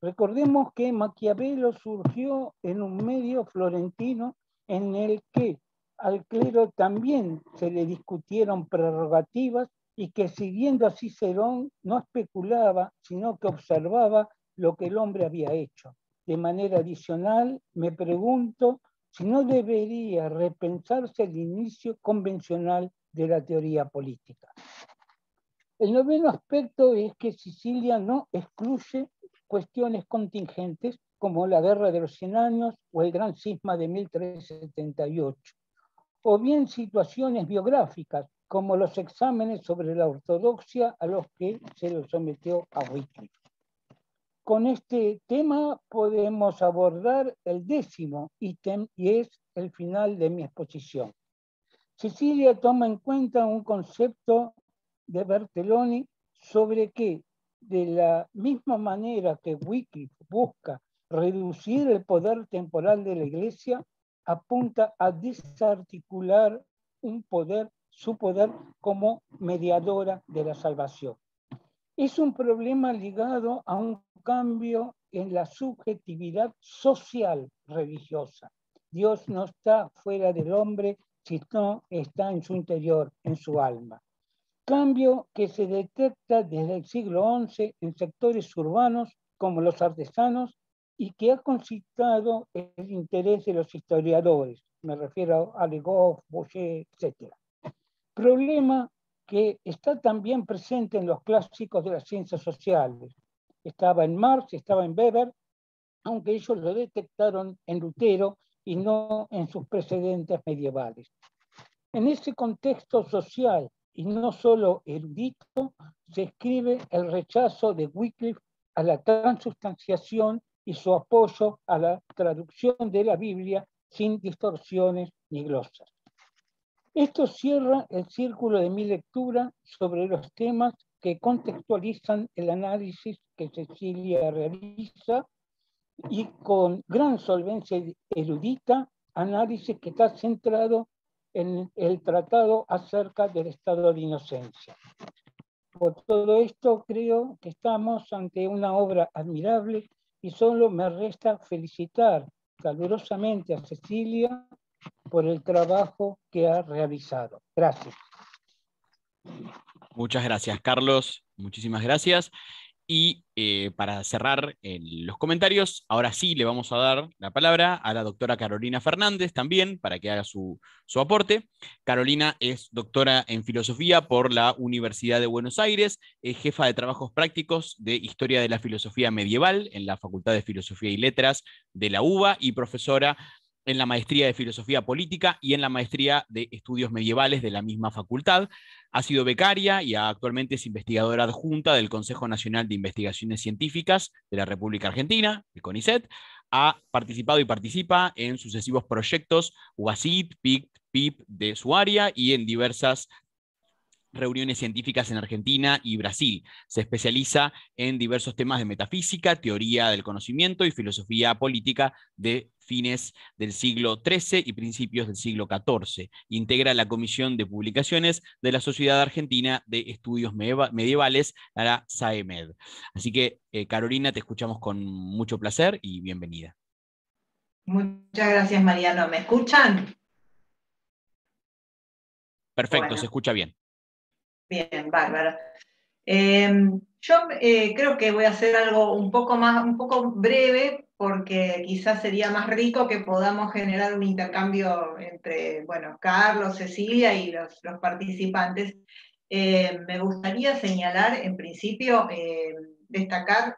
Recordemos que Maquiavelo surgió en un medio florentino en el que al clero también se le discutieron prerrogativas y que siguiendo a Cicerón no especulaba, sino que observaba lo que el hombre había hecho. De manera adicional, me pregunto si no debería repensarse el inicio convencional de la teoría política. El noveno aspecto es que Sicilia no excluye cuestiones contingentes como la Guerra de los 100 Años o el Gran Cisma de 1378, o bien situaciones biográficas como los exámenes sobre la ortodoxia a los que se lo sometió a Wycliffe. Con este tema podemos abordar el 10º ítem y es el final de mi exposición. Sicilia toma en cuenta un concepto de Bertelloni sobre que, de la misma manera que Wycliffe busca reducir el poder temporal de la Iglesia, apunta a desarticular su poder como mediadora de la salvación. Es un problema ligado a un cambio en la subjetividad social religiosa. Dios no está fuera del hombre, sino está en su interior, en su alma. Cambio que se detecta desde el siglo XI en sectores urbanos como los artesanos y que ha concitado el interés de los historiadores. Me refiero a Le Goff, Bourget, etc. Problema que está también presente en los clásicos de las ciencias sociales. Estaba en Marx, estaba en Weber, aunque ellos lo detectaron en Lutero y no en sus precedentes medievales. En ese contexto social y no solo erudito, se escribe el rechazo de Wycliffe a la transubstanciación y su apoyo a la traducción de la Biblia sin distorsiones ni glosas. Esto cierra el círculo de mi lectura sobre los temas que contextualizan el análisis que Sicilia realiza y con gran solvencia erudita, análisis que está centrado en el tratado acerca del estado de inocencia. Por todo esto creo que estamos ante una obra admirable y solo me resta felicitar calurosamente a Sicilia por el trabajo que ha realizado. Gracias. Muchas gracias, Carlos. Muchísimas gracias. Y para cerrar los comentarios, ahora sí le vamos a dar la palabra a la doctora Carolina Fernández también para que haga su aporte. Carolina es doctora en filosofía por la Universidad de Buenos Aires, es jefa de trabajos prácticos de Historia de la Filosofía Medieval en la Facultad de Filosofía y Letras de la UBA y profesora en la maestría de Filosofía Política y en la maestría de Estudios Medievales de la misma facultad. Ha sido becaria y actualmente es investigadora adjunta del Consejo Nacional de Investigaciones Científicas de la República Argentina, el CONICET. Ha participado y participa en sucesivos proyectos UASIT, PIP de su área y en diversas reuniones científicas en Argentina y Brasil. Se especializa en diversos temas de metafísica, teoría del conocimiento y filosofía política de fines del siglo XIII y principios del siglo XIV. Integra la Comisión de Publicaciones de la Sociedad Argentina de Estudios Medievales, la SAEMED. Así que, Carolina, te escuchamos con mucho placer y bienvenida. Muchas gracias, Mariano. ¿Me escuchan? Perfecto, bueno. Se escucha bien. Bien, bárbaro. Yo creo que voy a hacer algo un poco breve, porque quizás sería más rico que podamos generar un intercambio entre, bueno, Carlos, Cecilia y los participantes. Me gustaría señalar, en principio, destacar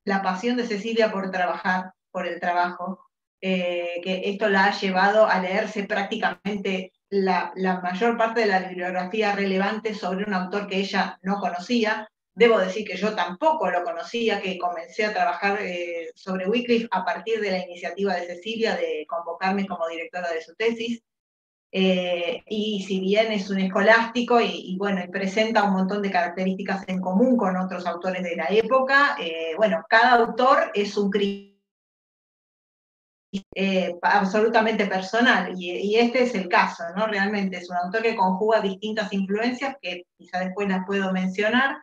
la pasión de Cecilia por trabajar, por el trabajo, que esto la ha llevado a leerse prácticamente la mayor parte de la bibliografía relevante sobre un autor que ella no conocía. Debo decir que yo tampoco lo conocía, que comencé a trabajar sobre Wycliffe a partir de la iniciativa de Cecilia de convocarme como directora de su tesis. Y si bien es un escolástico y bueno, presenta un montón de características en común con otros autores de la época, bueno, cada autor es un absolutamente personal, y este es el caso, ¿no? Realmente es un autor que conjuga distintas influencias, que quizá después las puedo mencionar,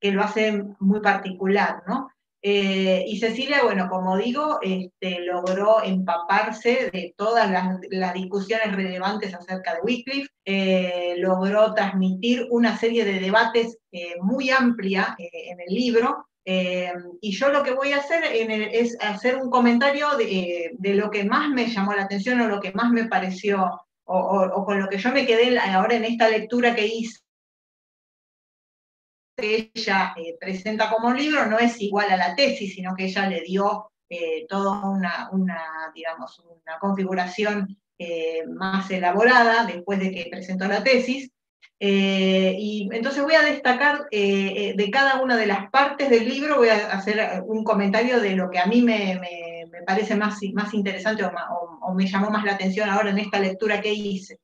que lo hace muy particular, ¿no? Y Cecilia, bueno, como digo, logró empaparse de todas las discusiones relevantes acerca de Wycliffe, logró transmitir una serie de debates muy amplia en el libro. Y yo lo que voy a hacer es hacer un comentario de lo que más me llamó la atención o lo que más me pareció, o con lo que yo me quedé ahora en esta lectura que hice, que ella presenta como libro no es igual a la tesis, sino que ella le dio toda digamos, una configuración más elaborada después de que presentó la tesis. Y entonces voy a destacar de cada una de las partes del libro, voy a hacer un comentario de lo que a mí me parece más interesante o me llamó más la atención ahora en esta lectura que hice.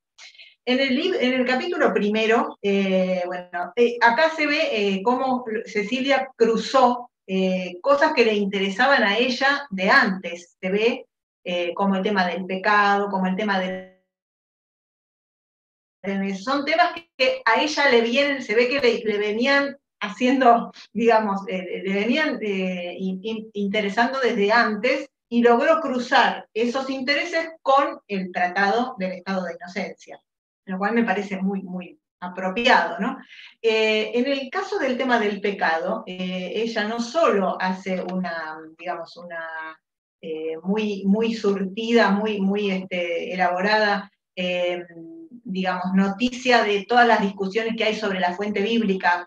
En el capítulo primero, bueno, acá se ve cómo Cecilia cruzó cosas que le interesaban a ella de antes. Se ve como el tema del pecado, como el tema de... Son temas que a ella le vienen, se ve que le venían haciendo, digamos, le venían interesando desde antes, y logró cruzar esos intereses con el Tratado del Estado de Inocencia, lo cual me parece muy, muy apropiado, ¿no? En el caso del tema del pecado, ella no solo hace una, digamos, una muy surtida, muy elaborada, digamos, noticia de todas las discusiones que hay sobre la fuente bíblica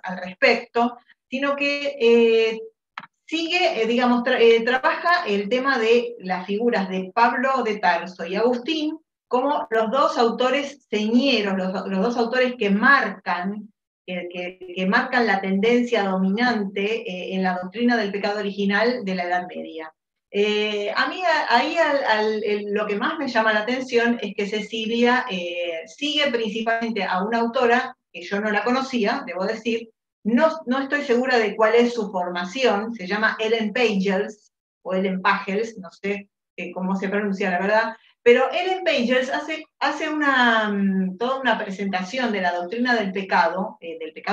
al respecto, sino que sigue, digamos, trabaja el tema de las figuras de Pablo de Tarso y Agustín como los dos autores señeros, los dos autores que marcan, que marcan la tendencia dominante en la doctrina del pecado original de la Edad Media. A mí ahí lo que más me llama la atención es que Cecilia sigue principalmente a una autora que yo no la conocía, debo decir. No estoy segura de cuál es su formación, se llama Ellen Pagels, o Ellen Pagels, no sé cómo se pronuncia la verdad, pero Ellen Pagels hace toda una presentación de la doctrina del pecado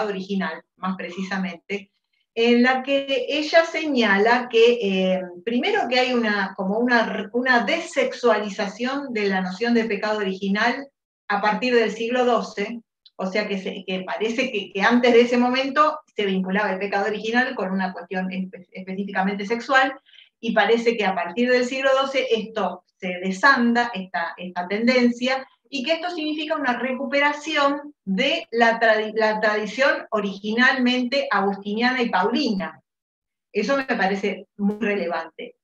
original, más precisamente, en la que ella señala que primero que hay como una desexualización de la noción de pecado original a partir del siglo XII, o sea que parece que antes de ese momento se vinculaba el pecado original con una cuestión específicamente sexual, y parece que a partir del siglo XII esto se desanda, esta tendencia, y que esto significa una recuperación de la tradición originalmente agustiniana y paulina. Eso me parece muy relevante.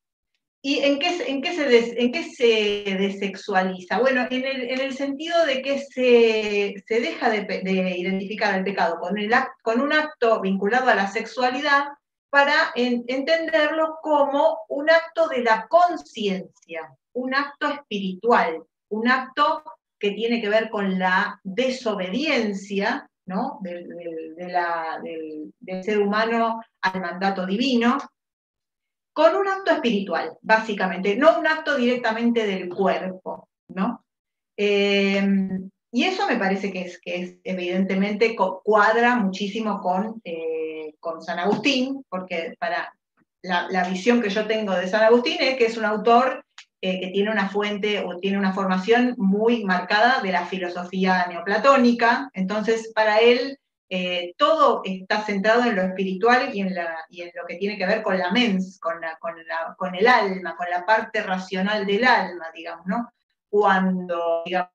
¿Y en qué se desexualiza? Bueno, en el sentido de que se deja de identificar el pecado con un acto vinculado a la sexualidad para entenderlo como un acto de la conciencia, un acto espiritual, un acto que tiene que ver con la desobediencia, ¿no?, del ser humano al mandato divino, con un acto espiritual, básicamente, no un acto directamente del cuerpo, ¿no? Y eso me parece que es evidentemente cuadra muchísimo con San Agustín, porque para la visión que yo tengo de San Agustín es que es un autor que tiene una fuente o tiene una formación muy marcada de la filosofía neoplatónica, entonces para él todo está centrado en lo espiritual y en lo que tiene que ver con la mens, con el alma, con la parte racional del alma, digamos, ¿no? Cuando, digamos,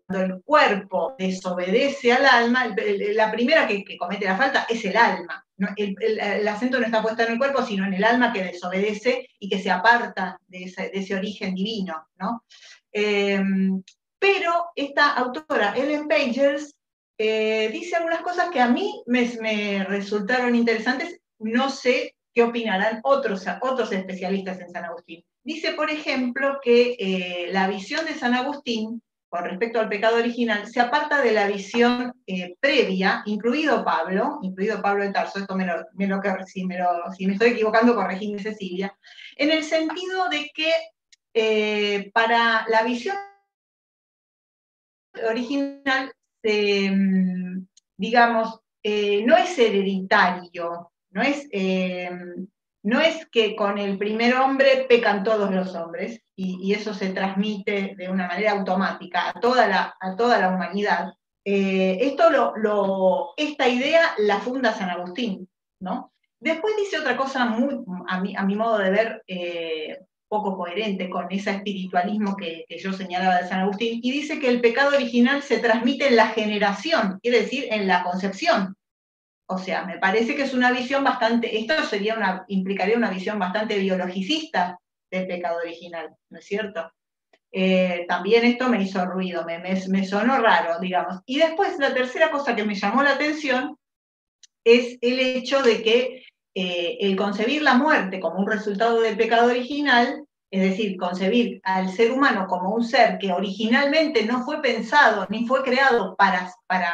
cuando el cuerpo desobedece al alma, la primera que comete la falta es el alma, ¿no? El acento no está puesto en el cuerpo, sino en el alma que desobedece y que se aparta de ese origen divino, ¿no? Pero esta autora, Ellen Pagels, dice algunas cosas que a mí me resultaron interesantes, no sé qué opinarán otros especialistas en San Agustín. Dice, por ejemplo, que la visión de San Agustín, con respecto al pecado original, se aparta de la visión previa, incluido Pablo de Tarso, esto si me estoy equivocando, corregime Cecilia, en el sentido de que para la visión original, digamos, no es hereditario, no es que con el primer hombre pecan todos los hombres, y eso se transmite de una manera automática a toda la humanidad. Esta idea la funda San Agustín, ¿no? Después dice otra cosa a mi modo de ver, poco coherente con ese espiritualismo que yo señalaba de San Agustín, y dice que el pecado original se transmite en la generación, quiere decir en la concepción. O sea, me parece que es una visión esto implicaría una visión bastante biologicista del pecado original, ¿no es cierto? También esto me hizo ruido, me sonó raro, digamos. Y después la tercera cosa que me llamó la atención es el hecho de que el concebir la muerte como un resultado del pecado original, es decir, concebir al ser humano como un ser que originalmente no fue pensado ni fue creado para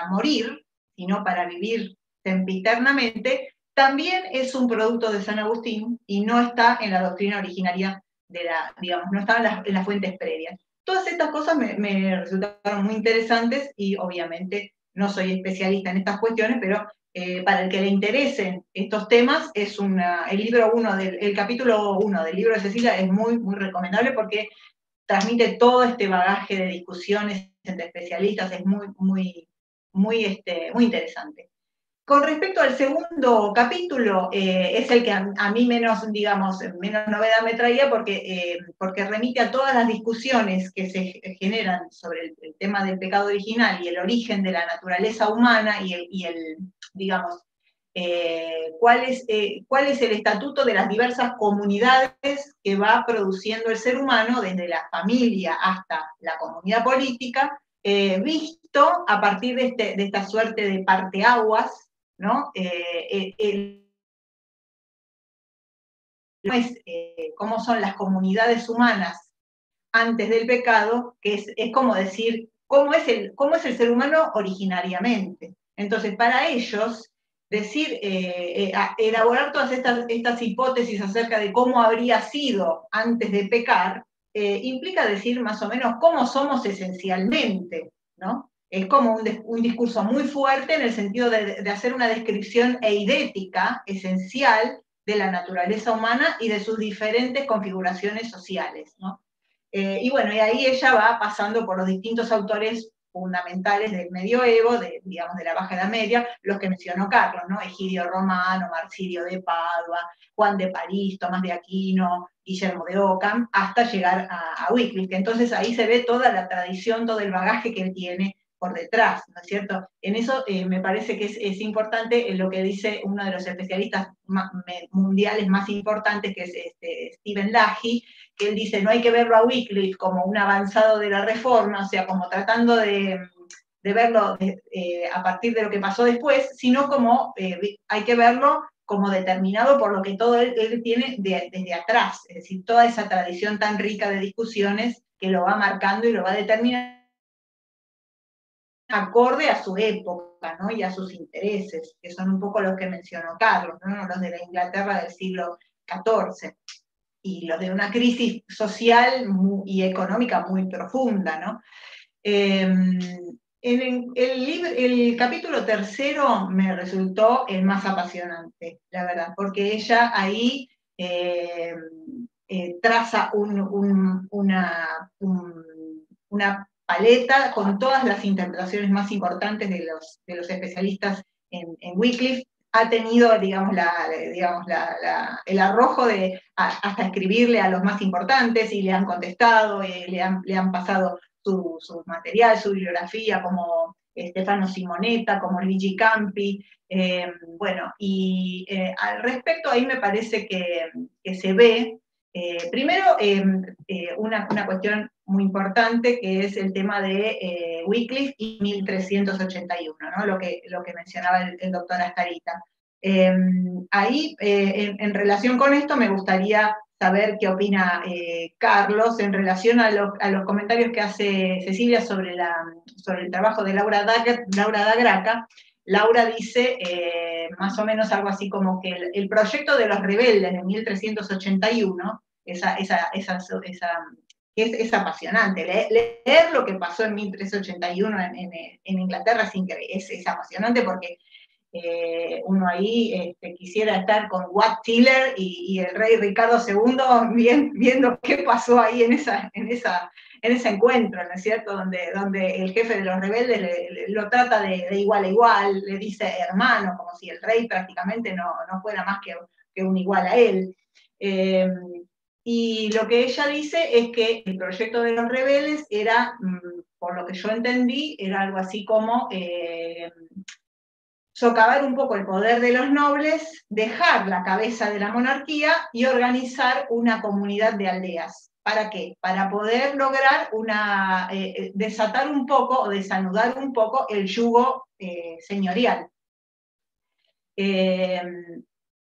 morir, sino para vivir sempiternamente, también es un producto de San Agustín y no está en la doctrina originaria digamos, no está en las fuentes previas. Todas estas cosas me resultaron muy interesantes y obviamente no soy especialista en estas cuestiones, pero para el que le interesen estos temas, el capítulo 1 del libro de Cecilia es muy, muy recomendable porque transmite todo este bagaje de discusiones entre especialistas, es muy, muy, muy, muy interesante. Con respecto al segundo capítulo, es el que a mí menos novedad me traía porque remite a todas las discusiones que se generan sobre el tema del pecado original y el origen de la naturaleza humana digamos, cuál es el estatuto de las diversas comunidades que va produciendo el ser humano, desde la familia hasta la comunidad política, visto a partir de esta suerte de parteaguas, ¿no? Cómo son las comunidades humanas antes del pecado, que es como decir, cómo es el ser humano originariamente. Entonces, para ellos, elaborar todas estas hipótesis acerca de cómo habría sido antes de pecar, implica decir más o menos cómo somos esencialmente, ¿no? Es como un discurso muy fuerte en el sentido de hacer una descripción eidética, esencial, de la naturaleza humana y de sus diferentes configuraciones sociales, ¿no? Y bueno, y ahí ella va pasando por los distintos autores fundamentales del medioevo, digamos, de la Baja Edad Media, los que mencionó Carlos, ¿no? Egidio Romano, Marsilio de Padua, Juan de París, Tomás de Aquino, Guillermo de Ockham, hasta llegar a Wycliffe. Entonces ahí se ve toda la tradición, todo el bagaje que él tiene por detrás, ¿no es cierto? En eso me parece que es importante lo que dice uno de los especialistas mundiales más importantes, que es Stephen Leahy, que él dice, no hay que verlo a Wycliffe como un avanzado de la Reforma, o sea, como tratando de verlo a partir de lo que pasó después, sino como hay que verlo como determinado por lo que todo él tiene desde atrás, es decir, toda esa tradición tan rica de discusiones que lo va marcando y lo va determinando acorde a su época, ¿no? Y a sus intereses, que son un poco los que mencionó Carlos, ¿no? Los de la Inglaterra del siglo XIV, y los de una crisis social y económica muy profunda, ¿no? El capítulo tercero me resultó el más apasionante, la verdad, porque ella ahí traza una paleta con todas las interpretaciones más importantes de los especialistas en Wycliffe. Ha tenido, digamos, el arrojo de hasta escribirle a los más importantes y le han contestado, le han pasado su material, su bibliografía, como Stefano Simonetta, como Luigi Campi. Bueno, y al respecto ahí me parece que se ve, primero, una cuestión muy importante, que es el tema de Wycliffe y 1381, ¿no? Lo que mencionaba el doctor Astarita. Ahí, en relación con esto, me gustaría saber qué opina Carlos en relación a los comentarios que hace Cecilia sobre el trabajo de Laura da Gracca. Laura dice más o menos algo así como que el proyecto de los rebeldes de 1381, es apasionante. Leer lo que pasó en 1381 en Inglaterra es apasionante, porque uno ahí quisiera estar con Wat Tyler y el rey Ricardo II viendo qué pasó ahí en ese encuentro, ¿no es cierto? Donde el jefe de los rebeldes lo trata de igual a igual, le dice hermano, como si el rey prácticamente no fuera más que un igual a él. Y lo que ella dice es que el proyecto de los rebeldes era, por lo que yo entendí, era algo así como socavar un poco el poder de los nobles, dejar la cabeza de la monarquía y organizar una comunidad de aldeas. ¿Para qué? Para poder lograr desatar un poco o desanudar un poco el yugo señorial.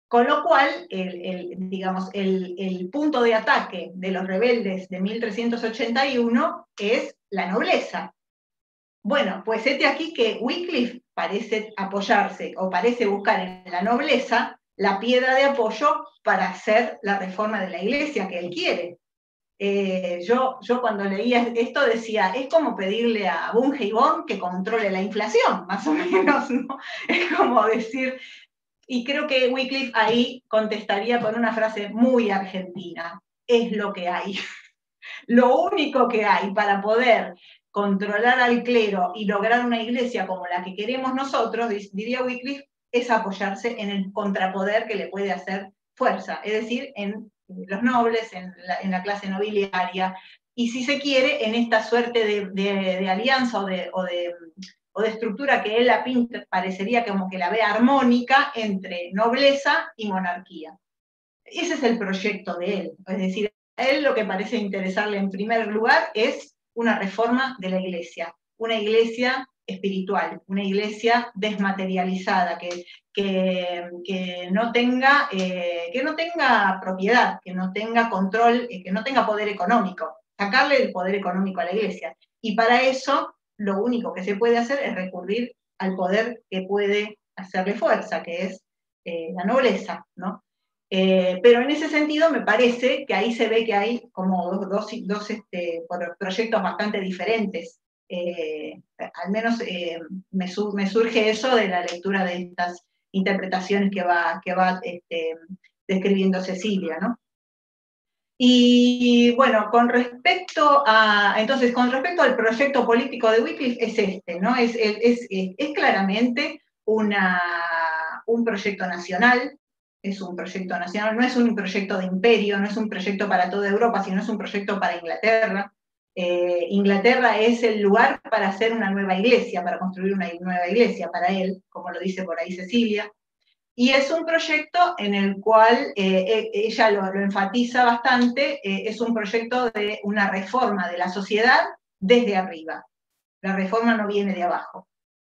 Con lo cual, digamos, el punto de ataque de los rebeldes de 1381 es la nobleza. Bueno, pues aquí que Wycliffe parece apoyarse o parece buscar en la nobleza la piedra de apoyo para hacer la reforma de la iglesia que él quiere. Yo cuando leía esto decía, es como pedirle a Bunge y Bon que controle la inflación, más o menos, ¿no? Es como decir, y creo que Wycliffe ahí contestaría con una frase muy argentina, es lo que hay. Lo único que hay para poder controlar al clero y lograr una iglesia como la que queremos nosotros, diría Wycliffe, es apoyarse en el contrapoder que le puede hacer fuerza, es decir, en los nobles, en la clase nobiliaria, y si se quiere, en esta suerte de alianza o de estructura que él la pinta, parecería como que la ve armónica entre nobleza y monarquía. Ese es el proyecto de él, es decir, a él lo que parece interesarle en primer lugar es una reforma de la iglesia, una iglesia espiritual, una iglesia desmaterializada, que no tenga propiedad, que no tenga control, que no tenga poder económico, sacarle el poder económico a la iglesia. Y para eso, lo único que se puede hacer es recurrir al poder que puede hacerle fuerza, que es la nobleza, ¿no? Pero en ese sentido me parece que ahí se ve que hay como dos proyectos bastante diferentes. Al menos me surge eso de la lectura de estas interpretaciones que va describiendo Cecilia, ¿no? Y bueno, con respecto al proyecto político de Wycliffe es este, ¿no? Es claramente un proyecto nacional, no es un proyecto de imperio, no es un proyecto para toda Europa, sino es un proyecto para Inglaterra. Inglaterra es el lugar para hacer una nueva iglesia, para construir una nueva iglesia para él, como lo dice por ahí Cecilia. Y es un proyecto en el cual ella lo enfatiza bastante, es un proyecto de una reforma de la sociedad desde arriba. La reforma no viene de abajo.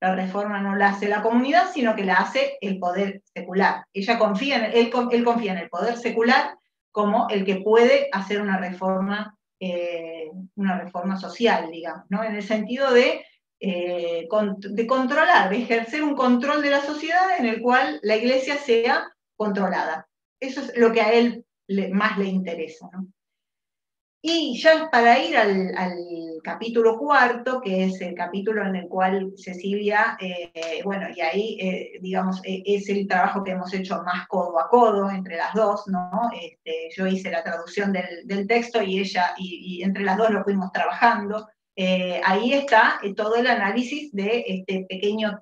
La reforma no la hace la comunidad, sino que la hace el poder secular. Él confía en el poder secular como el que puede hacer una reforma social, digamos, ¿no? En el sentido de controlar, de ejercer un control de la sociedad en el cual la iglesia sea controlada. Eso es lo que a él más le interesa, ¿no? Y ya para ir al capítulo 4, que es el capítulo en el cual Cecilia, bueno, y ahí, digamos, es el trabajo que hemos hecho más codo a codo entre las dos, ¿no? Yo hice la traducción del texto y ella, y entre las dos lo fuimos trabajando. Ahí está todo el análisis de este pequeño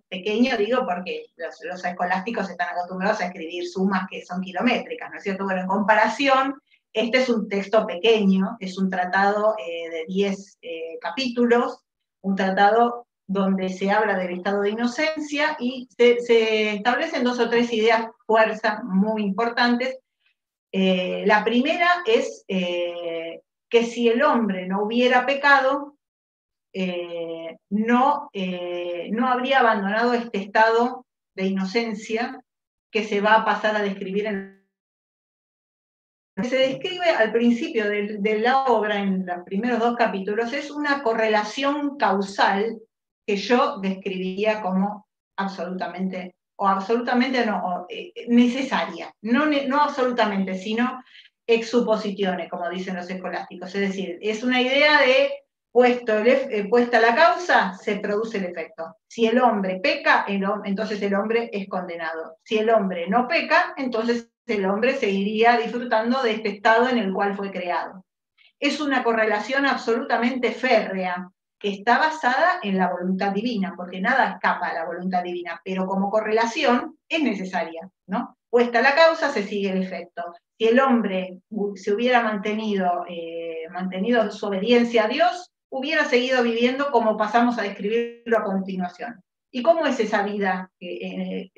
digo, porque los escolásticos están acostumbrados a escribir sumas que son kilométricas, ¿no es cierto? Bueno, en comparación, este es un texto pequeño, es un tratado de 10 capítulos, un tratado donde se habla del estado de inocencia y se establecen 2 o 3 ideas fuerza muy importantes. La primera es que si el hombre no hubiera pecado, no habría abandonado este estado de inocencia que se va a pasar a describir en que se describe al principio de la obra, en los primeros 2 capítulos, es una correlación causal que yo describiría como absolutamente no, necesaria. No absolutamente, sino ex suppositiones, como dicen los escolásticos. Es decir, es una idea de puesta la causa, se produce el efecto. Si el hombre peca, entonces el hombre es condenado. Si el hombre no peca, entonces el hombre seguiría disfrutando de este estado en el cual fue creado. Es una correlación absolutamente férrea, que está basada en la voluntad divina, porque nada escapa a la voluntad divina, pero como correlación es necesaria, ¿no? Puesta la causa, se sigue el efecto. Si el hombre se hubiera mantenido su obediencia a Dios, hubiera seguido viviendo como pasamos a describirlo a continuación. ¿Y cómo es esa vida que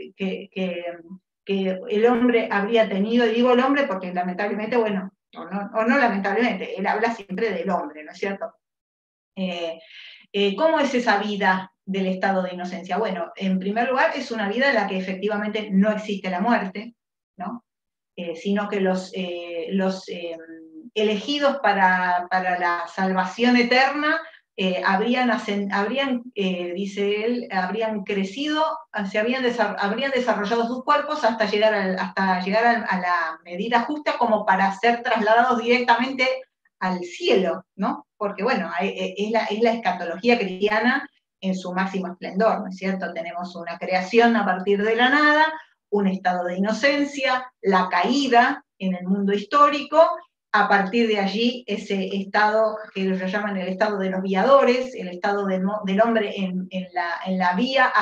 el hombre habría tenido? Y digo el hombre porque lamentablemente, bueno, o no lamentablemente, él habla siempre del hombre, ¿no es cierto? ¿Cómo es esa vida del estado de inocencia? Bueno, en primer lugar, es una vida en la que efectivamente no existe la muerte, ¿no? Sino que los elegidos para la salvación eterna dice él, habrían crecido, habrían desarrollado sus cuerpos hasta llegar a la medida justa como para ser trasladados directamente al cielo, ¿no? Porque bueno, es la escatología cristiana en su máximo esplendor, ¿no es cierto? Tenemos una creación a partir de la nada, un estado de inocencia, la caída en el mundo histórico, a partir de allí ese estado que ellos llaman el estado de los viadores, el estado del hombre en la vía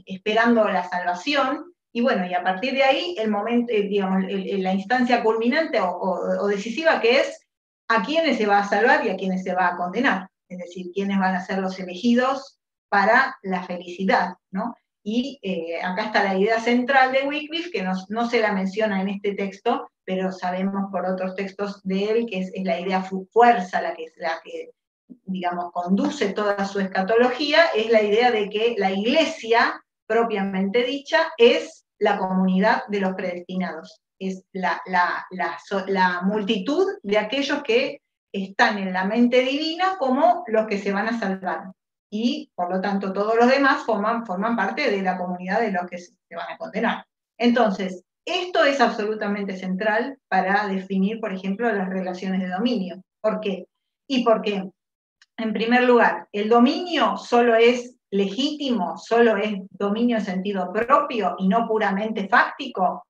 esperando la salvación, y bueno, y a partir de ahí el momento, digamos, la instancia culminante o decisiva, que es a quiénes se va a salvar y a quiénes se va a condenar, es decir, quiénes van a ser los elegidos para la felicidad, ¿no? Y acá está la idea central de Wycliffe, que no se la menciona en este texto, pero sabemos por otros textos de él que es la idea fuerza la que digamos, conduce toda su escatología, es la idea de que la iglesia, propiamente dicha, es la comunidad de los predestinados, es la multitud de aquellos que están en la mente divina como los que se van a salvar. Y, por lo tanto, todos los demás forman parte de la comunidad de los que se van a condenar. Entonces, esto es absolutamente central para definir, por ejemplo, las relaciones de dominio. ¿Por qué? ¿Y por qué? En primer lugar, el dominio solo es legítimo, solo es dominio en sentido propio y no puramente fáctico,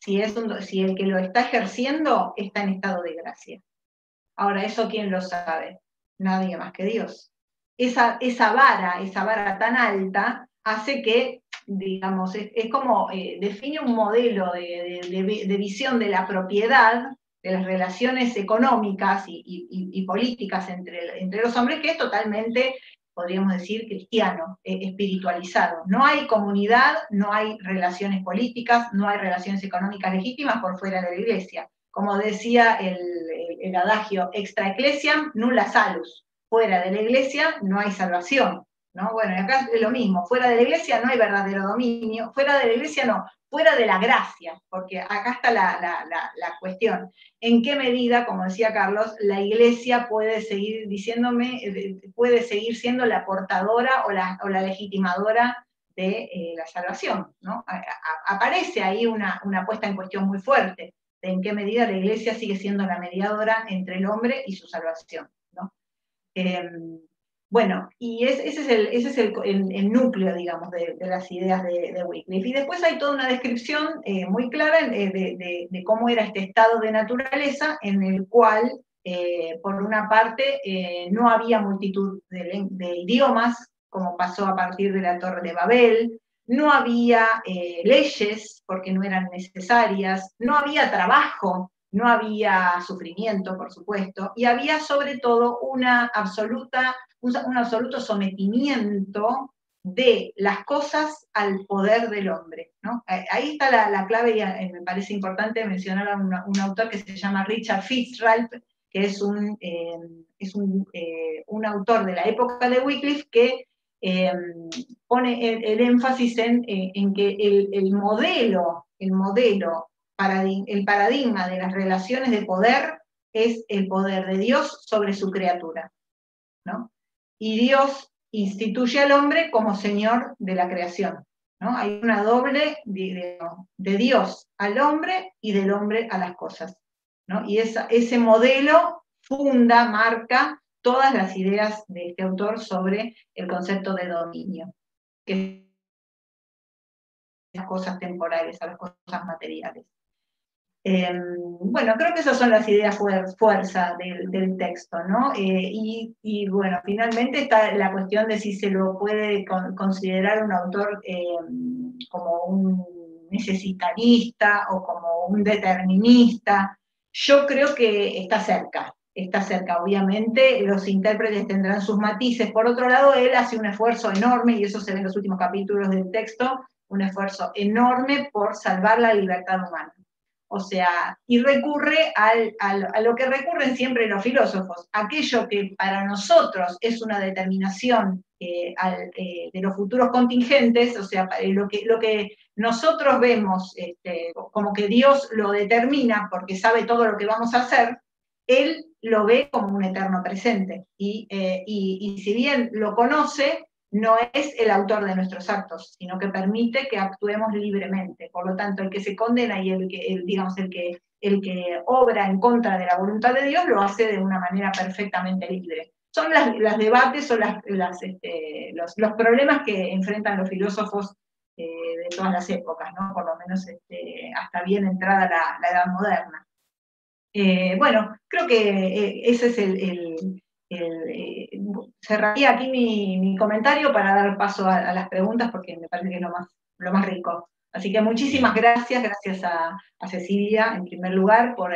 si el que lo está ejerciendo está en estado de gracia. Ahora, ¿eso quién lo sabe? Nadie más que Dios. Esa vara tan alta, hace que, digamos, es como define un modelo de visión de la propiedad, de las relaciones económicas y políticas entre los hombres, que es totalmente, podríamos decir, cristiano, espiritualizado. No hay comunidad, no hay relaciones políticas, no hay relaciones económicas legítimas por fuera de la iglesia. Como decía el adagio, extra ecclesiam nulla salus. Fuera de la iglesia no hay salvación, ¿no? Bueno, y acá es lo mismo, fuera de la iglesia no hay verdadero dominio, fuera de la iglesia no, fuera de la gracia, porque acá está la cuestión. ¿En qué medida, como decía Carlos, la iglesia puede seguir puede seguir siendo la portadora o la legitimadora de la salvación, ¿no? Aparece ahí una puesta en cuestión muy fuerte, de en qué medida la iglesia sigue siendo la mediadora entre el hombre y su salvación, ¿no? Bueno, y ese es el núcleo, digamos, de las ideas de Wycliffe. Y después hay toda una descripción muy clara de cómo era este estado de naturaleza en el cual, por una parte, no había multitud de idiomas, como pasó a partir de la Torre de Babel, no había leyes porque no eran necesarias, no había trabajo, no había sufrimiento, por supuesto, y había sobre todo un absoluto sometimiento de las cosas al poder del hombre, ¿no? Ahí está la clave, y me parece importante mencionar a un autor que se llama Richard Fitzgerald, que es un autor de la época de Wycliffe que pone el énfasis en que el paradigma de las relaciones de poder es el poder de Dios sobre su criatura, ¿no? Y Dios instituye al hombre como señor de la creación, ¿no? Hay una doble de Dios al hombre y del hombre a las cosas, ¿no? Y ese modelo marca todas las ideas de este autor sobre el concepto de dominio, que es a las cosas temporales, a las cosas materiales. Bueno, creo que esas son las ideas fuerza del texto, ¿no? Y bueno, finalmente está la cuestión de si se lo puede considerar un autor como un necesitarista o como un determinista. Yo creo que está cerca. Obviamente los intérpretes tendrán sus matices. Por otro lado, él hace un esfuerzo enorme, y eso se ve en los últimos capítulos del texto, un esfuerzo enorme por salvar la libertad humana. O sea, y recurre a lo que recurren siempre los filósofos, aquello que para nosotros es una determinación de los futuros contingentes, o sea, lo que nosotros vemos como que Dios lo determina porque sabe todo lo que vamos a hacer, él lo ve como un eterno presente. Y si bien lo conoce, no es el autor de nuestros actos, sino que permite que actuemos libremente. Por lo tanto, el que se condena y el que obra en contra de la voluntad de Dios lo hace de una manera perfectamente libre. Son las debates o los problemas que enfrentan los filósofos de todas las épocas, ¿no? Por lo menos hasta bien entrada la Edad Moderna. Bueno, creo que ese es cerraría aquí mi comentario para dar paso a las preguntas, porque me parece que es lo más rico. Así que muchísimas gracias a Cecilia, en primer lugar, por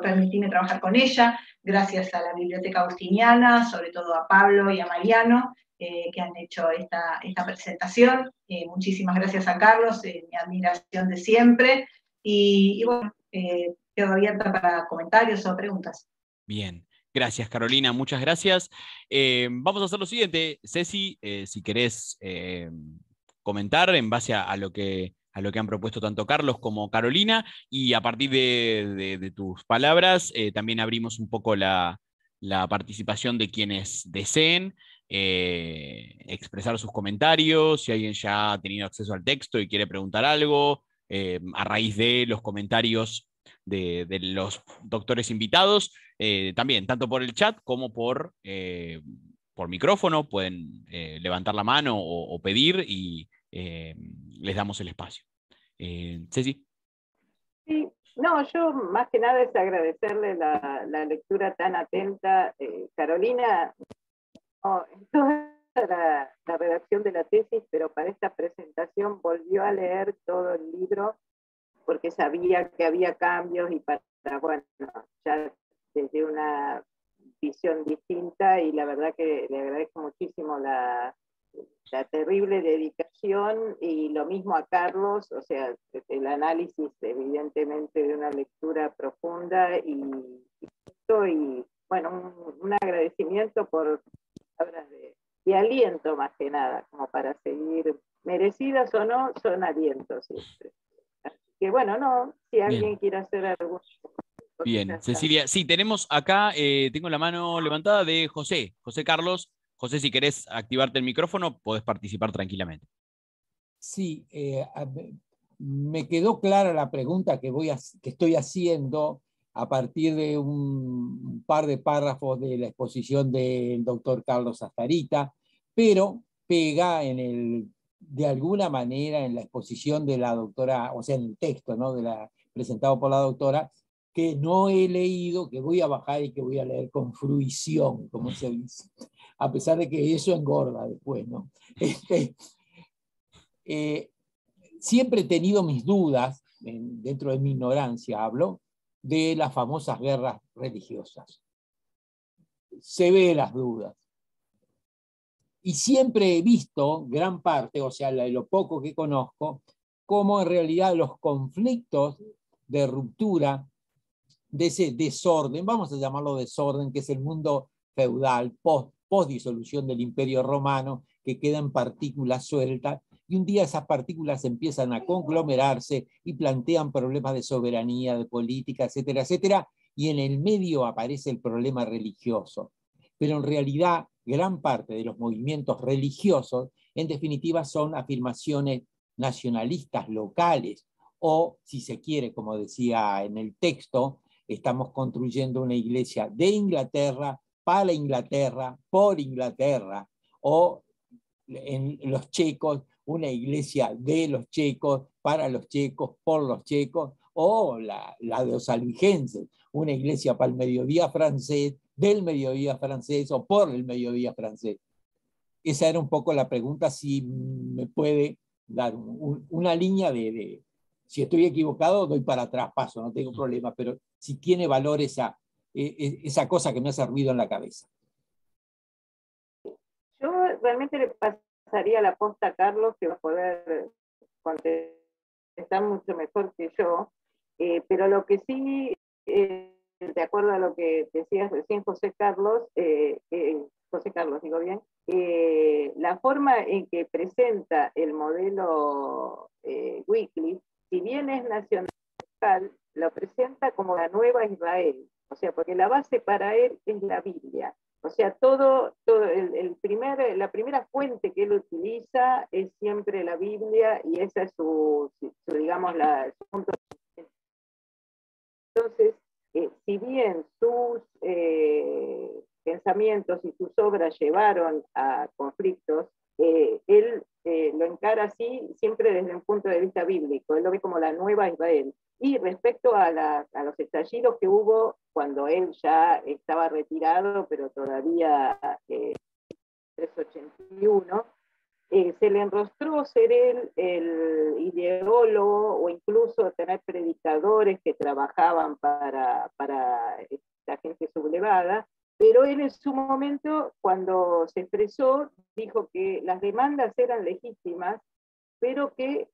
permitirme trabajar con ella, gracias a la Biblioteca Agustiniana, sobre todo a Pablo y a Mariano, que han hecho esta presentación. Muchísimas gracias a Carlos, mi admiración de siempre, y bueno, quedo abierta para comentarios o preguntas. Bien. Gracias, Carolina, muchas gracias. Vamos a hacer lo siguiente. Ceci, si querés comentar en base a lo que han propuesto tanto Carlos como Carolina, y a partir de tus palabras también abrimos un poco la participación de quienes deseen expresar sus comentarios, si alguien ya ha tenido acceso al texto y quiere preguntar algo, a raíz de los comentarios de los doctores invitados, también, tanto por el chat como por micrófono, pueden levantar la mano o pedir y les damos el espacio. Ceci. Sí, no, yo más que nada es agradecerle la lectura tan atenta. Carolina, no, en toda la redacción de la tesis, pero para esta presentación volvió a leer todo el libro porque sabía que había cambios y para, bueno, ya desde una visión distinta, y la verdad que le agradezco muchísimo la terrible dedicación, y lo mismo a Carlos, o sea, el análisis evidentemente de una lectura profunda, y bueno, un agradecimiento por palabras de aliento más que nada, como para seguir, merecidas o no, son alientos siempre. Así que bueno, no, si alguien quiere hacer algún... Bien, Cecilia, sí, tenemos acá, tengo la mano levantada de José Carlos. José, si querés activarte el micrófono, podés participar tranquilamente. Sí, me quedó clara la pregunta que estoy haciendo a partir de un par de párrafos de la exposición del doctor Carlos Astarita, pero pega de alguna manera en la exposición de la doctora, o sea, en el texto, ¿no? Presentado por la doctora, que no he leído, que voy a bajar y que voy a leer con fruición, como se dice, a pesar de que eso engorda después, ¿no? Siempre he tenido mis dudas, dentro de mi ignorancia hablo, de las famosas guerras religiosas. Se ve las dudas. Y siempre he visto gran parte, o sea, lo poco que conozco, cómo en realidad los conflictos de ruptura, de ese desorden, vamos a llamarlo desorden, que es el mundo feudal, post-disolución del Imperio Romano, que quedan partículas sueltas, y un día esas partículas empiezan a conglomerarse y plantean problemas de soberanía, de política, etcétera, etcétera, y en el medio aparece el problema religioso. Pero en realidad, gran parte de los movimientos religiosos, en definitiva, son afirmaciones nacionalistas locales, o, si se quiere, como decía en el texto, estamos construyendo una iglesia de Inglaterra, para Inglaterra, por Inglaterra, o en los checos, una iglesia de los checos, para los checos, por los checos, o la de los albigenses, una iglesia para el mediodía francés, del mediodía francés o por el mediodía francés. Esa era un poco la pregunta, si me puede dar una línea de si estoy equivocado, doy para atrás, paso, no tengo problema, pero si tiene valor esa cosa que me hace ruido en la cabeza. Yo realmente le pasaría la posta a Carlos, que va a poder contestar mucho mejor que yo, pero lo que sí, de acuerdo a lo que decías recién, José Carlos, digo bien, la forma en que presenta el modelo Wycliffe, si bien es nacional, lo presenta como la nueva Israel, o sea, porque la base para él es la Biblia. O sea, la primera fuente que él utiliza es siempre la Biblia, y esa es digamos, su punto de vista. Entonces, si bien sus pensamientos y sus obras llevaron a conflictos, él lo encara así siempre desde un punto de vista bíblico. Él lo ve como la nueva Israel. Y respecto a los estallidos que hubo cuando él ya estaba retirado, pero todavía 381, se le enrostró ser él el ideólogo, o incluso tener predicadores que trabajaban para esta gente sublevada, pero él en su momento, cuando se expresó, dijo que las demandas eran legítimas, pero que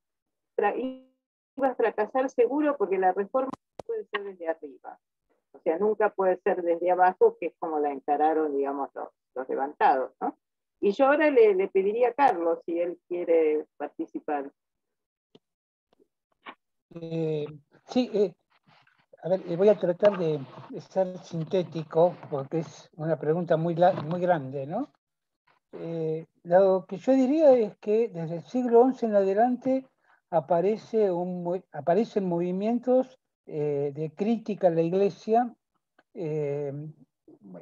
iba a fracasar seguro, porque la reforma puede ser desde arriba. O sea, nunca puede ser desde abajo, que es como la encararon, digamos, los levantados, ¿no? Y yo ahora le pediría a Carlos si él quiere participar. Sí, a ver, voy a tratar de ser sintético, porque es una pregunta muy grande, ¿no? Lo que yo diría es que desde el siglo XI en adelante aparecen movimientos de crítica a la Iglesia,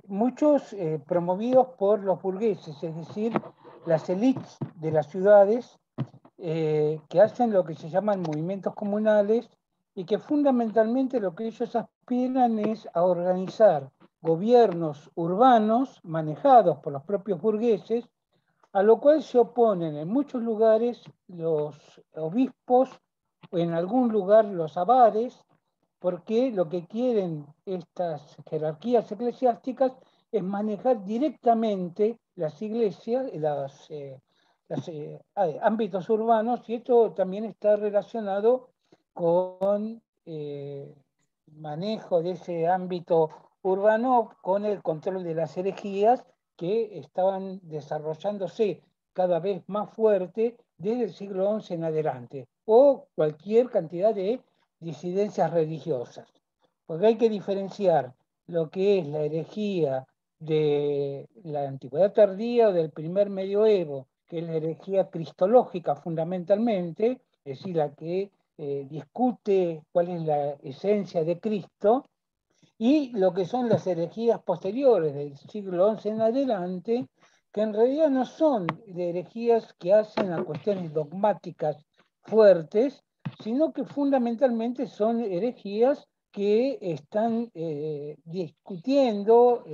muchos promovidos por los burgueses, es decir, las élites de las ciudades, que hacen lo que se llaman movimientos comunales y que fundamentalmente lo que ellos aspiran es a organizar gobiernos urbanos manejados por los propios burgueses, a lo cual se oponen en muchos lugares los obispos o en algún lugar los abades, porque lo que quieren estas jerarquías eclesiásticas es manejar directamente las iglesias, los ámbitos urbanos, y esto también está relacionado con manejo de ese ámbito urbano con el control de las herejías que estaban desarrollándose cada vez más fuerte desde el siglo XI en adelante, o cualquier cantidad de disidencias religiosas. Porque hay que diferenciar lo que es la herejía de la antigüedad tardía o del primer medioevo, que es la herejía cristológica fundamentalmente, es decir, la que discute cuál es la esencia de Cristo, y lo que son las herejías posteriores del siglo XI en adelante, que en realidad no son de herejías que hacen a cuestiones dogmáticas fuertes, sino que fundamentalmente son herejías que están discutiendo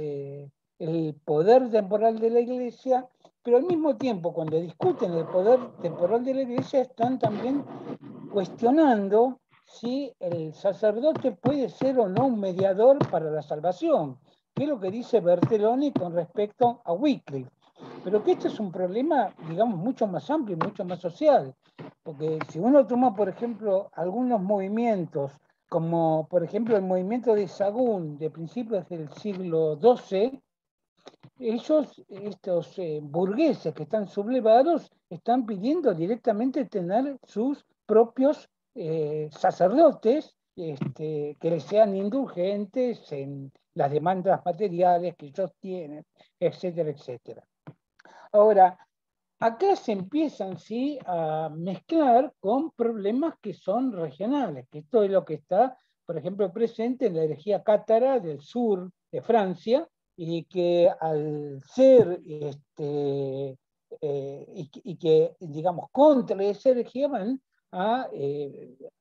el poder temporal de la Iglesia, pero al mismo tiempo, cuando discuten el poder temporal de la Iglesia, están también cuestionando si el sacerdote puede ser o no un mediador para la salvación, que es lo que dice Bertelloni con respecto a Wycliffe. Pero que este es un problema, digamos, mucho más amplio y mucho más social, porque si uno toma, por ejemplo, algunos movimientos, como por ejemplo el movimiento de Sagún de principios del siglo XII, ellos, estos burgueses que están sublevados, están pidiendo directamente tener sus propios sacerdotes que les sean indulgentes en las demandas materiales que ellos tienen, etcétera, etcétera. Ahora, acá se empiezan sí a mezclar con problemas que son regionales, que esto es lo que está, por ejemplo, presente en la herejía cátara del sur de Francia, y que al ser, y que, digamos, contra esa herejía van a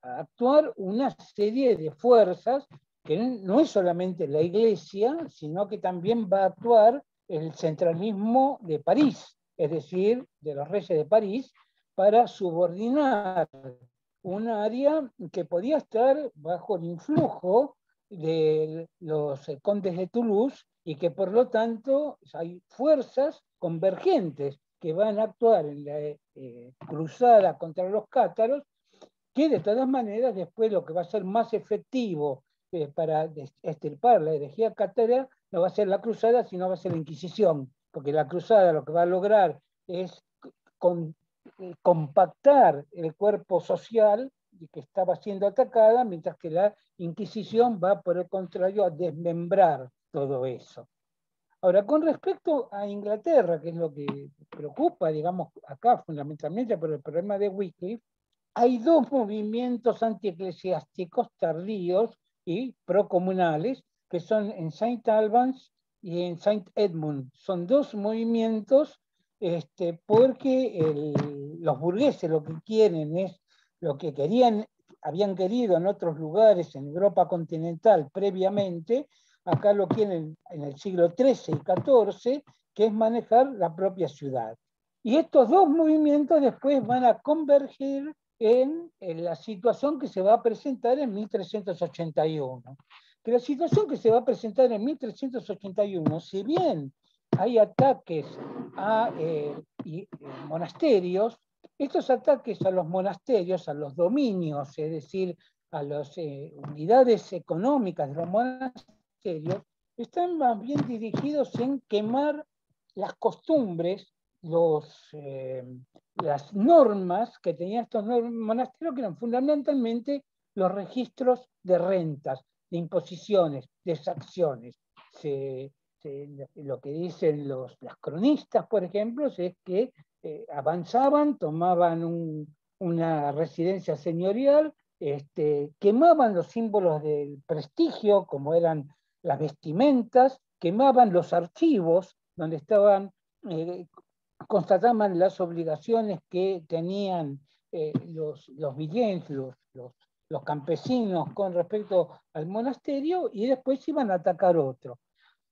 actuar una serie de fuerzas que no es solamente la Iglesia, sino que también va a actuar el centralismo de París, es decir, de los reyes de París, para subordinar un área que podía estar bajo el influjo de los condes de Toulouse y que por lo tanto hay fuerzas convergentes que van a actuar en la cruzada contra los cátaros, que de todas maneras después lo que va a ser más efectivo para extirpar la herejía cátara no va a ser la cruzada, sino va a ser la Inquisición, porque la cruzada lo que va a lograr es compactar el cuerpo social que estaba siendo atacada, mientras que la Inquisición va, por el contrario, a desmembrar todo eso. Ahora, con respecto a Inglaterra, que es lo que preocupa, digamos, acá fundamentalmente por el problema de Wycliffe, hay dos movimientos antieclesiásticos tardíos y procomunales, que son en St. Albans y en St. Edmund. Son dos movimientos porque los burgueses lo que quieren es lo que habían querido en otros lugares en Europa continental previamente, acá lo quieren en el siglo XIII y XIV, que es manejar la propia ciudad. Y estos dos movimientos después van a converger en la situación que se va a presentar en 1381. Que la situación que se va a presentar en 1381, si bien hay ataques a monasterios, estos ataques a los monasterios, a los dominios, es decir, a las unidades económicas de los monasterios, están más bien dirigidos en quemar las costumbres, las normas que tenían estos monasterios, que eran fundamentalmente los registros de rentas, de imposiciones, de exacciones. Lo que dicen las cronistas, por ejemplo, es que avanzaban, tomaban una residencia señorial, quemaban los símbolos del prestigio, como eran las vestimentas, quemaban los archivos donde estaban, constataban las obligaciones que tenían los billets, los campesinos con respecto al monasterio y después iban a atacar otro.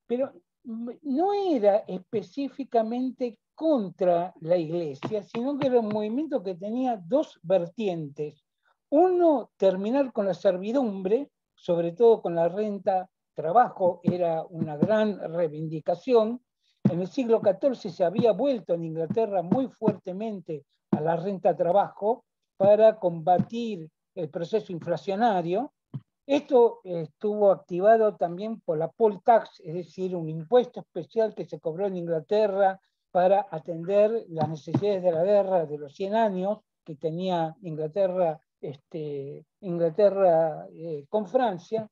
Pero no era específicamente contra la iglesia, sino que era un movimiento que tenía dos vertientes. Uno, terminar con la servidumbre, sobre todo con la renta trabajo, era una gran reivindicación. En el siglo XIV se había vuelto en Inglaterra muy fuertemente a la renta trabajo para combatir el proceso inflacionario. Esto estuvo activado también por la poll tax, es decir, un impuesto especial que se cobró en Inglaterra para atender las necesidades de la guerra de los 100 años que tenía Inglaterra, con Francia.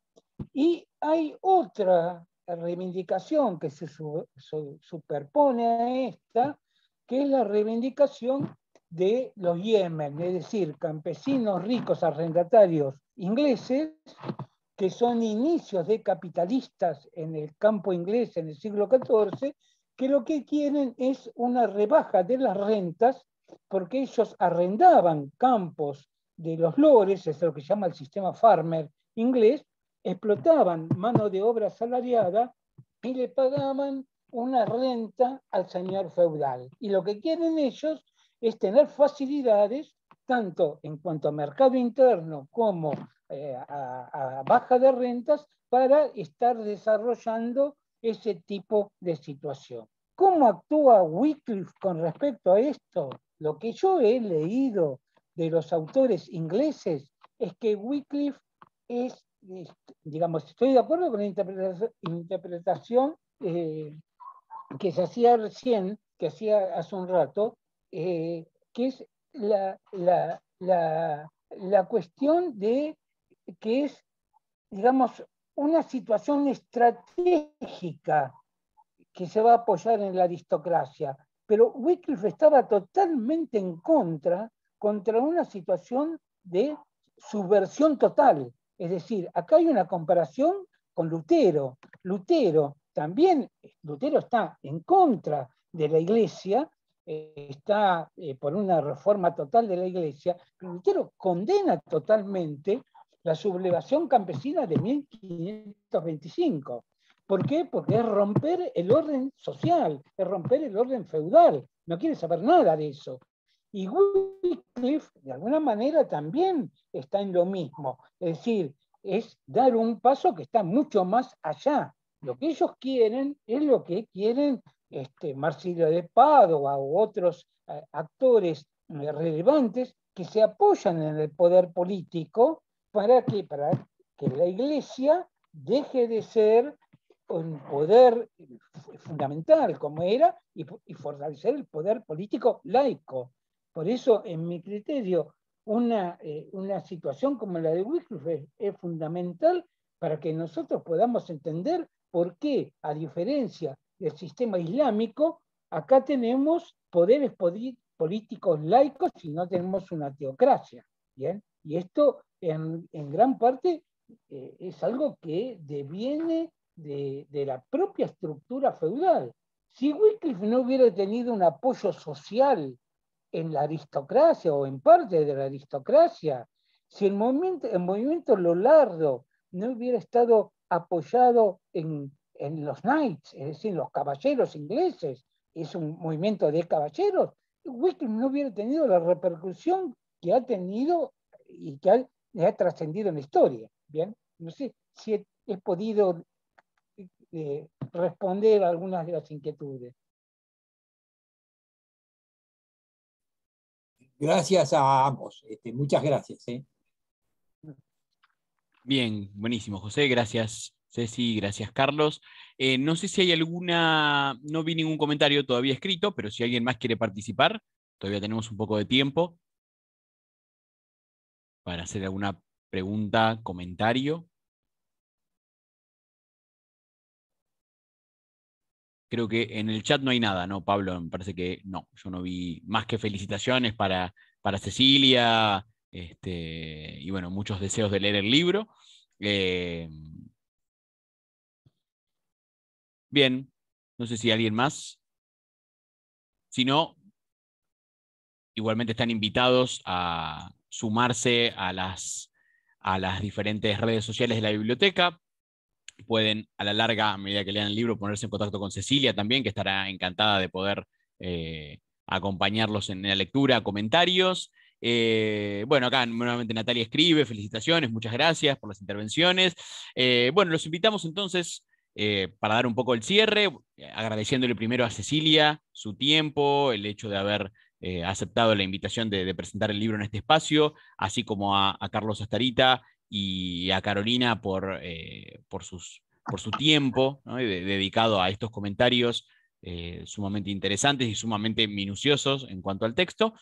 Y hay otra reivindicación que se superpone a esta, que es la reivindicación de los yemen, es decir, campesinos ricos arrendatarios ingleses, que son inicios de capitalistas en el campo inglés en el siglo XIV, que lo que quieren es una rebaja de las rentas, porque ellos arrendaban campos de los lores, es lo que se llama el sistema farmer inglés, explotaban mano de obra asalariada y le pagaban una renta al señor feudal. Y lo que quieren ellos es tener facilidades tanto en cuanto a mercado interno como a baja de rentas para estar desarrollando ese tipo de situación. ¿Cómo actúa Wycliffe con respecto a esto? Lo que yo he leído de los autores ingleses es que Wycliffe es, digamos, estoy de acuerdo con la interpretación que se hacía recién, que hacía hace un rato, que es la cuestión de que es, digamos, una situación estratégica que se va a apoyar en la aristocracia. Pero Wycliffe estaba totalmente en contra una situación de subversión total. Es decir, acá hay una comparación con Lutero. Lutero está en contra de la iglesia, está por una reforma total de la iglesia, pero Lutero condena totalmente la sublevación campesina de 1525. ¿Por qué? Porque es romper el orden social, es romper el orden feudal. No quiere saber nada de eso. Y Wycliffe, de alguna manera, también está en lo mismo. Es decir, es dar un paso que está mucho más allá. Lo que ellos quieren es lo que quieren Marsilio de Padua u otros actores relevantes que se apoyan en el poder político para que la iglesia deje de ser un poder fundamental como era y fortalecer el poder político laico. Por eso, en mi criterio, una situación como la de Wycliffe es fundamental para que nosotros podamos entender por qué, a diferencia del sistema islámico, acá tenemos poderes políticos laicos y no tenemos una teocracia. ¿Bien? Y esto, en gran parte, es algo que deviene de la propia estructura feudal. Si Wycliffe no hubiera tenido un apoyo social en la aristocracia o en parte de la aristocracia, si el movimiento Lollardo no hubiera estado apoyado en los knights, es decir, los caballeros ingleses, es un movimiento de caballeros, Wycliffe no hubiera tenido la repercusión que ha tenido y que ha trascendido en la historia. Bien, no sé si he podido responder a algunas de las inquietudes. Gracias a ambos. Muchas gracias. Bien, buenísimo, José. Gracias, Ceci. Gracias, Carlos. No sé si hay alguna, no vi ningún comentario todavía escrito, pero si alguien más quiere participar, todavía tenemos un poco de tiempo para hacer alguna pregunta, comentario. Creo que en el chat no hay nada, ¿no, Pablo? Me parece que no. Yo no vi más que felicitaciones para Cecilia, y bueno, muchos deseos de leer el libro. Bien, no sé si alguien más. Si no, igualmente están invitados a sumarse a a las diferentes redes sociales de la biblioteca. Pueden, a la larga, a medida que lean el libro, ponerse en contacto con Cecilia también, que estará encantada de poder acompañarlos en la lectura, comentarios. Bueno, acá nuevamente Natalia escribe, felicitaciones, muchas gracias por las intervenciones. Bueno, los invitamos entonces, para dar un poco el cierre, agradeciéndole primero a Cecilia su tiempo, el hecho de haber aceptado la invitación de presentar el libro en este espacio, así como a Carlos Astarita y a Carolina por su tiempo, ¿no? Dedicado a estos comentarios sumamente interesantes y sumamente minuciosos en cuanto al texto.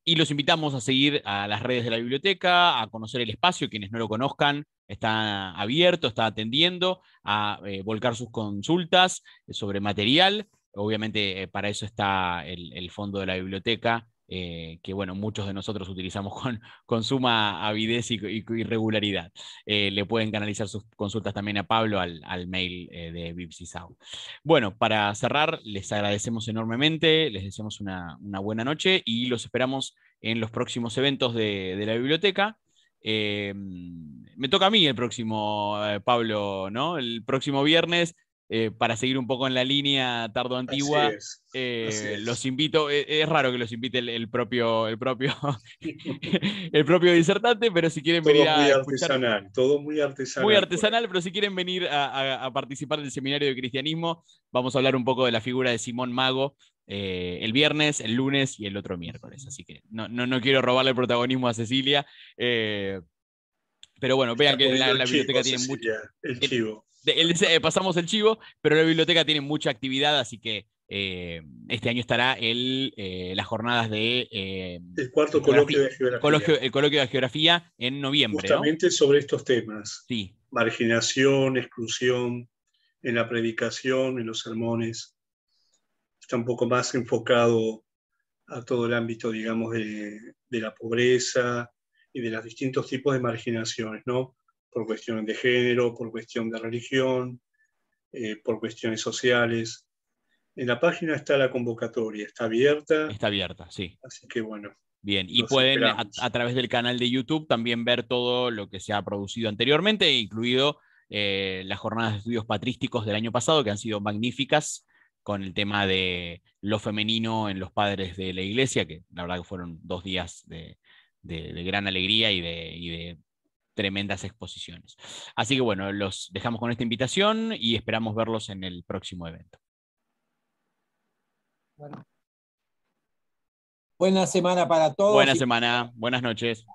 Y los invitamos a seguir a las redes de la biblioteca, a conocer el espacio. Quienes no lo conozcan, está abierto, está atendiendo a volcar sus consultas sobre material. Obviamente para eso está el fondo de la biblioteca, que bueno, muchos de nosotros utilizamos con suma avidez y regularidad. Le pueden canalizar sus consultas también a Pablo al mail de Bibsisau. Bueno, para cerrar, les agradecemos enormemente, les deseamos una buena noche y los esperamos en los próximos eventos de la biblioteca. Me toca a mí el próximo, Pablo, ¿no? El próximo viernes, para seguir un poco en la línea tardo-antigua. Así es. Los invito, es raro que los invite el propio el propio disertante, pero si quieren Todo venir muy a escuchar, artesanal, todo muy artesanal. muy artesanal, pero si quieren venir a participar del Seminario de Cristianismo, vamos a hablar un poco de la figura de Simón Mago el viernes, el lunes y el otro miércoles. Así que no quiero robarle el protagonismo a Cecilia, pero bueno, vean que la biblioteca tiene mucho. El chivo. Pasamos el chivo, pero la biblioteca tiene mucha actividad, así que este año estará las jornadas de el cuarto coloquio de geografía. El coloquio de geografía en noviembre. Justamente, ¿no? Sobre estos temas. Sí. Marginación, exclusión, en la predicación, en los sermones. Está un poco más enfocado a todo el ámbito, digamos, de la pobreza y de los distintos tipos de marginaciones, ¿no? Por cuestiones de género, por cuestión de religión, por cuestiones sociales. En la página está la convocatoria, está abierta. Está abierta, sí. Así que bueno. Bien, y pueden a través del canal de YouTube también ver todo lo que se ha producido anteriormente, incluido las jornadas de estudios patrísticos del año pasado, que han sido magníficas, con el tema de lo femenino en los padres de la iglesia, que la verdad que fueron 2 días de gran alegría y de tremendas exposiciones. Así que bueno, los dejamos con esta invitación y esperamos verlos en el próximo evento. Bueno. Buena semana para todos. Buena semana, buenas noches.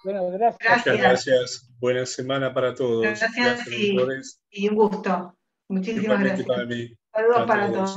Bueno, gracias. Muchas gracias. Buena semana para todos. Gracias y un gusto. Muchísimas gracias. Para mí. Saludos para todos.